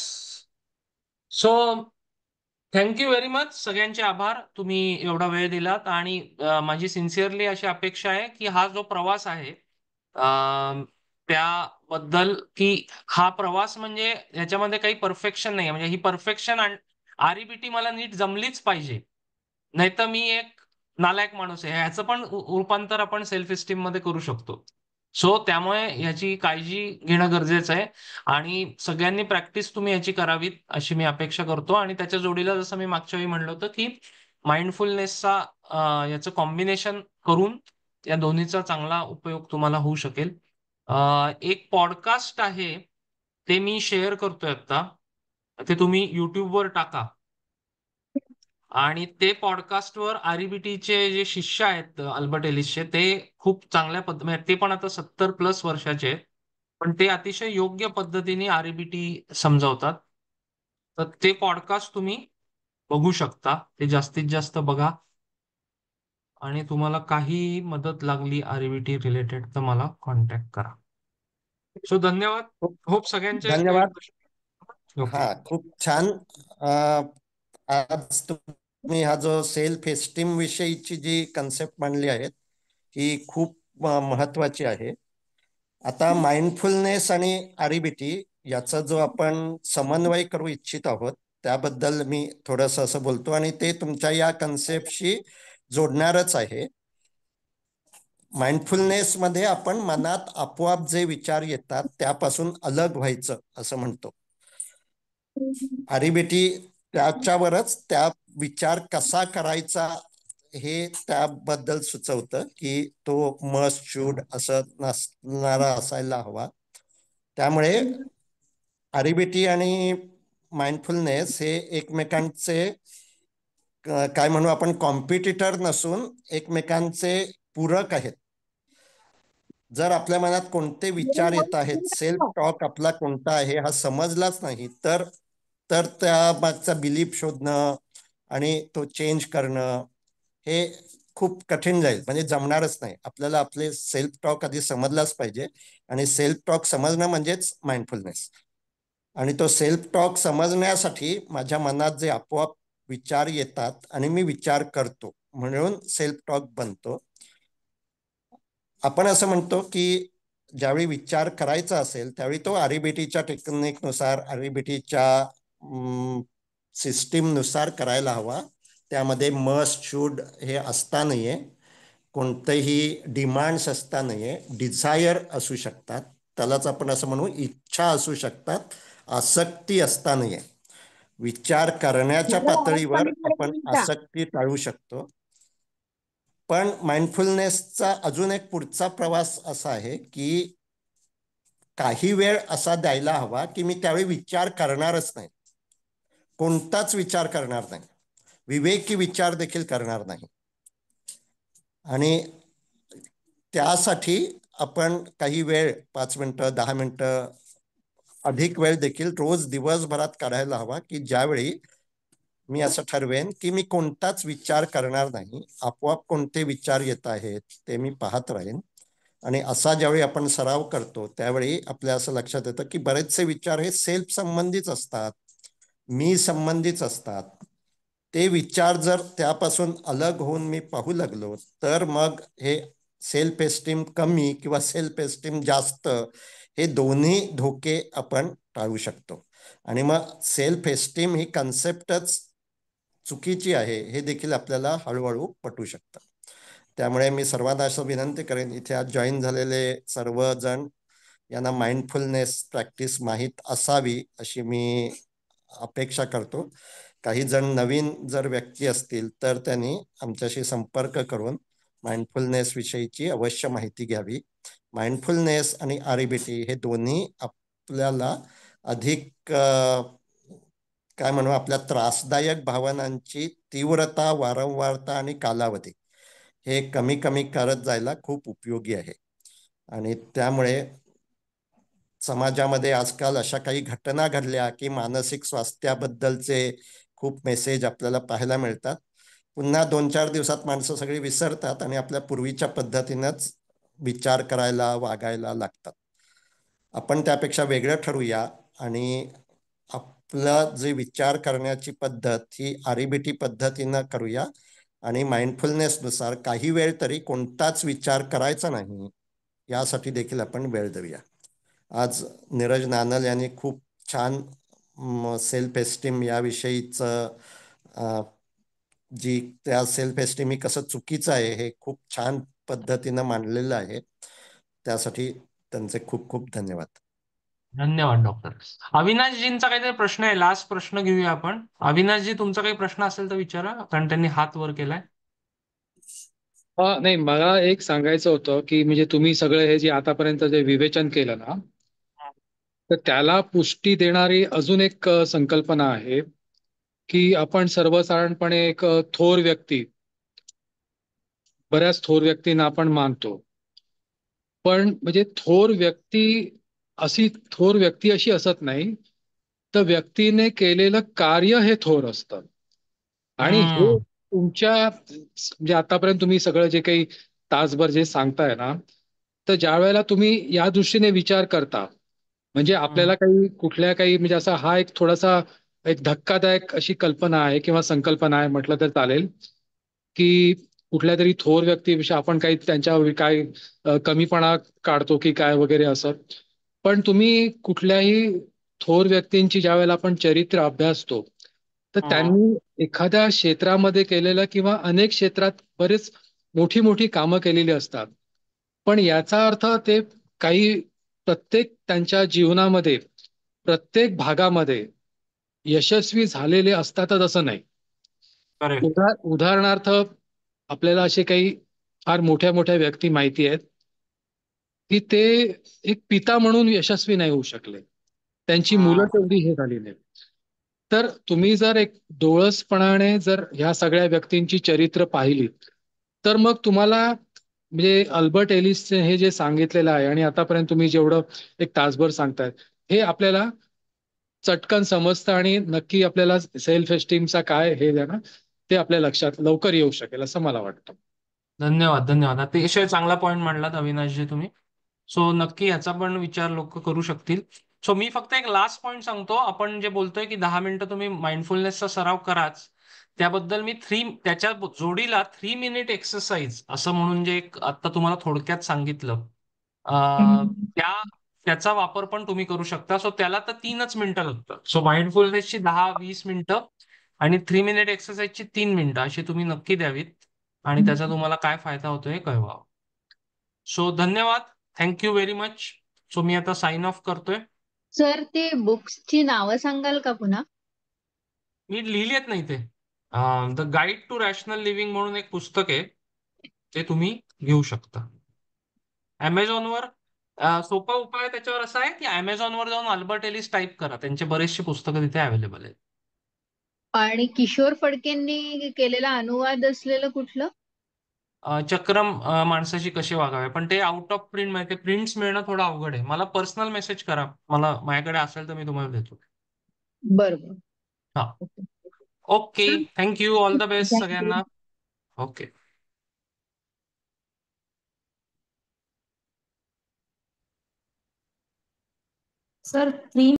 So thank you very much, सगळ्यांचे आभार, तुम्ही एवढा वेळ दिलात. आणि माझी सिन्सिअरली अशी अपेक्षा आहे की हा जो प्रवास आहे त्याबद्दल, की हा प्रवास म्हणजे याच्यामध्ये काही परफेक्शन नाही, म्हणजे ही परफेक्शन आरईबीटी मला नीट जमलीच पाहिजे, नाही तर मी एक नालायक माणूस आहे, ह्याचं पण रूपांतर आपण सेल्फ इस्टीम मध्ये करू शकतो. सो त्यामुळे याची काळजी घेणं गरजेचं आहे, आणि सगळ्यांनी प्रॅक्टिस तुम्ही याची करावीत अशी मी अपेक्षा करतो. आणि त्याच्या जोडीला जसं मी मागच्या वेळी म्हणलं होतं की माइंडफुलनेसचा याचं कॉम्बिनेशन करून या दोन्हीचा चांगला उपयोग तुम्हाला होऊ शकेल. एक पॉडकास्ट आहे, ते मी शेअर करतोय आता, ते तुम्ही युट्यूबवर टाका, आणि ते पॉडकास्टवर आरईबीटीचे जे शिष्य आहेत अल्बर्ट एलिसचे, ते खूप चांगल्या म्हणजे ते पण आता 70+ वर्षाचे आहेत, पण ते अतिशय योग्य पद्धतीने आरईबीटी समजावतात. तर ते पॉडकास्ट तुम्ही बघू शकता, ते जास्तीत जास्त बघा. आणि तुम्हाला काही मदत लागली आरईबीटी रिलेटेड तर मला कॉन्टॅक्ट करा. सो धन्यवाद. खूप होप सगळ्यांचे धन्यवाद. ओके. हा, खूप छान. आज तुम्ही हा जो सेल्फ एस्टीम विषयीची जी कन्सेप्ट मांडली आहे ही खूप महत्वाची आहे. आता माइंडफुलनेस आणि आरईबीटी याचा जो आपण समन्वय करू इच्छित आहोत त्याबद्दल मी थोडंसं असं बोलतो, आणि ते तुमच्या या कन्सेप्टशी जोडणारच आहे. माइंडफुलनेस मध्ये आपण मनात आपोआप जे विचार येतात त्यापासून अलग व्हायचं असं म्हणतो. आरईबीटी त्याच्यावरच त्या विचार कसा करायचा हे त्याबद्दल सुचवतं की तो मस्ट शुड असं नसणारा असायला हवा. त्यामुळे आरईबीटी आणि माइंडफुलनेस हे एकमेकांचे काय म्हणू आपण कॉम्पिटिटर नसून एकमेकांचे पूरक आहेत. जर आपल्या मनात कोणते विचार येत आहेत, सेल्फ टॉक आपला कोणता आहे हा समजलाच नाही तर तर त्या मागचा बिलीफ शोधणं आणि तो चेंज करणं हे खूप कठीण जाईल, म्हणजे जमणारच नाही. आपल्याला आपले सेल्फ टॉक आधी समजलाच पाहिजे आणि सेल्फ टॉक समजणं म्हणजेच माइंडफुलनेस. आणि तो सेल्फ टॉक समजण्यासाठी माझ्या मनात जे आपोआप विचार येतात आणि मी विचार करतो म्हणून सेल्फ टॉक बनतो. आपण असं म्हणतो की ज्यावेळी विचार करायचा असेल त्यावेळी तो आरईबीटीच्या टेक्निकनुसार आरईबीटीच्या सिस्टीमनुसार करायला हवा. त्यामध्ये मस्ट शूड हे असता नाहीये, कोणतेही डिमांड्स असता नाहीये, डिझायर असू शकतात, त्यालाच आपण असं म्हणू इच्छा असू शकतात, आसक्ती असता नाहीये. विचार करण्याच्या पातळीवर आपण आसक्ती टाळू शकतो. पण माइंडफुलनेसचा अजून एक पुढचा प्रवास असा आहे की काही वेळ असा द्यायला हवा की मी त्यावेळी विचार करणारच नाही, कोणताच विचार करणार नाही, विवेकी विचार देखील करणार नाही. आणि त्यासाठी आपण काही वेळ 5 मिनिटं 10 मिनिटं अधिक वेळ देखील रोज दिवसभरात काढायला हवा की ज्यावेळी मी असं ठरवेन की मी कोणताच विचार करणार नाही, आपोआप कोणते विचार येत आहेत ते मी पाहत राहीन. आणि असा ज्यावेळी आपण सराव करतो त्यावेळी आपल्या असं लक्षात येतं की बरेचसे विचार हे सेल्फ संबंधीच असतात, मी संबंधीच असतात. ते विचार जर त्यापासून अलग होऊन मी पाहू लागलो तर मग हे सेल्फ एस्टीम कमी किंवा सेल्फ एस्टीम जास्त हे दोन्ही धोके आपण टाळू शकतो. आणि मग सेल्फ एस्टीम ही कन्सेप्टच चुकीची आहे हे देखील आपल्याला हळूहळू पटू शकतं. त्यामुळे मी सर्वांना असं विनंती करेन, इथे आज जॉईन झालेले सर्वजण यांना माइंडफुलनेस प्रॅक्टिस माहीत असावी अशी मी अपेक्षा करतो. काही जण नवीन जर व्यक्ती असतील तर त्यांनी आमच्याशी संपर्क करून माइंडफुलनेस विषयीची अवश्य माहिती घ्यावी. माइंडफुलनेस आणि आरईबीटी हे दोन्ही आपल्याला अधिक काय म्हणू आपल्या त्रासदायक भावनांची तीव्रता, वारंवारता आणि कालावधी हे कमी कमी करत जायला खूप उपयोगी आहे. आणि त्यामुळे समाजामध्ये आजकाल अशा काही घटना घडल्या की मानसिक स्वास्थ्याबद्दलचे खूप मेसेज आपल्याला पाहायला मिळतात. पुन्हा 2-4 दिवसात माणसं सगळी विसरतात आणि आपल्या पूर्वीच्या पद्धतीनंच विचार करायला वागायला लागतात. आपण त्यापेक्षा वेगळं ठरूया आणि आपलं जे विचार करण्याची पद्धत ही आरईबीटी पद्धतीनं करूया आणि माइंडफुलनेसनुसार काही वेळ तरी कोणताच विचार करायचा नाही यासाठी देखील आपण वेळ देऊया. आज नीरज नानल यांनी खूप छान सेल्फ एस्टीम याविषयीचं जी त्या सेल्फ एस्टीम ही कसं चुकीचं आहे हे खूप छान पद्धतीनं मांडलेलं आहे. त्यासाठी त्यांचे खूप खूप धन्यवाद. धन्यवाद डॉक्टर. अविनाशजींचा काहीतरी प्रश्न आहे, लास्ट प्रश्न घेऊया आपण. अविनाशजी तुमचा काही प्रश्न असेल तर विचारा, कारण त्यांनी हात वर केलाय. नाही, मला एक सांगायचं होतं की म्हणजे तुम्ही सगळं हे जे आतापर्यंत जे विवेचन केलं ना, तर त्याला पुष्टी देणारी अजून एक संकल्पना आहे की आपण सर्वसाधारणपणे एक थोर व्यक्ती, बऱ्याच थोर व्यक्तींना आपण मानतो, पण म्हणजे थोर व्यक्ती अशी असत नाही, तर व्यक्तीने केलेलं कार्य हे थोर असतं. आणि हे हम्म. तुमच्या म्हणजे आतापर्यंत तुम्ही सगळं जे काही तासभर जे सांगताय ना, तर ज्या वेळेला तुम्ही या दृष्टीने विचार करता, म्हणजे आपल्याला काही कुठल्या काही म्हणजे असा हा एक थोडासा एक धक्कादायक अशी कल्पना आहे किंवा संकल्पना आहे म्हटलं तर चालेल, की कुठल्या तरी थोर व्यक्तीविषयी आपण काही त्यांच्यावर काय कमीपणा काढतो की काय वगैरे असं. पण तुम्ही कुठल्याही थोर व्यक्तींची ज्या वेळेला आपण चरित्र अभ्यासतो, तर हम्म. त्यांनी एखाद्या क्षेत्रामध्ये केलेलं किंवा अनेक क्षेत्रात बरेच मोठी मोठी कामं केलेली असतात. पण याचा अर्थ ते काही प्रत्येक त्यांच्या जीवनामध्ये प्रत्येक भागामध्ये यशस्वी झालेले असतातच असं नाही. करेक्ट. उदाहरणार्थ आपल्याला असे काही फार मोठ्या मोठ्या व्यक्ती माहिती आहेत की ते एक पिता म्हणून यशस्वी नाही होऊ शकले, त्यांची मुलं तेवढी हे झाली नाही. तर तुम्ही जर एक डोळसपणाने जर ह्या सगळ्या व्यक्तींची चरित्र पाहिली, तर मग तुम्हाला म्हणजे अल्बर्ट एलिसचे हे जे सांगितलेलं आहे आणि आतापर्यंत तुम्ही जेवढं एक तासभर सांगतायत, हे आपल्याला चटकन समजतं आणि नक्की आपल्याला सेल्फ एस्टीमचा काय हे आहे ना, ते आपल्या लक्षात लवकर येऊ शकेल असं मला वाटतं. धन्यवाद, धन्यवाद. अतिशय चांगला पॉईंट मांडलात अविनाशजी तुम्ही. सो नक्की ह्याचा पण विचार लोक करू शकतील. सो मी फक्त एक लास्ट पॉईंट सांगतो. आपण जे बोलतोय की 10 मिनिटं तुम्ही माइंडफुलनेसचा सराव कराच, त्याबद्दल मी त्याच्या जोडीला 3 मिनिट एक्सरसाइज असं म्हणून जे एक आता तुम्हाला थोडक्यात सांगितलं, त्या त्याचा वापर पण तुम्ही करू शकता. सो त्याला तर 3च मिनिटं लागतं. सो माइंडफुलनेसची 10-20 मिनिटं आणि 3 मिनिट एक्सरसाइजची 3 मिनिटं अशी तुम्ही नक्की द्यावीत आणि त्याचा तुम्हाला काय फायदा होतोय हे कळवा. सो धन्यवाद, थँक्यू व्हेरी मच. सो मी आता साइन ऑफ करतोय. सर, ते बुक्सची नावं सांगाल का पुन्हा? मी लिहिली आहेत नाही ते. The guide to rational living म्हणून एक पुस्तक आहे, ते तुम्ही घेऊ शकता अमेझॉनवर. सोपा उपाय त्याच्यावर असा आहे की अमेझॉनवर जाऊन अल्बर्ट एलिस टाईप करा, त्यांचे बरेचसे पुस्तकं तिथे अवेलेबल आहेत. आणि किशोर फडकेंनी केलेला अनुवाद असलेलं कुठलं? चक्रम माणसाशी कसे वागावे, पण ते आउट ऑफ प्रिंट, माहिती प्रिंट्स मिळणं थोडं अवघड आहे. मला पर्सनल मेसेज करा, मला माझ्याकडे असेल तर मी तुम्हाला देतो. बरोबर. हा, okay, thank you, all the best thank you. सगळ्यांना. ओके. सर 3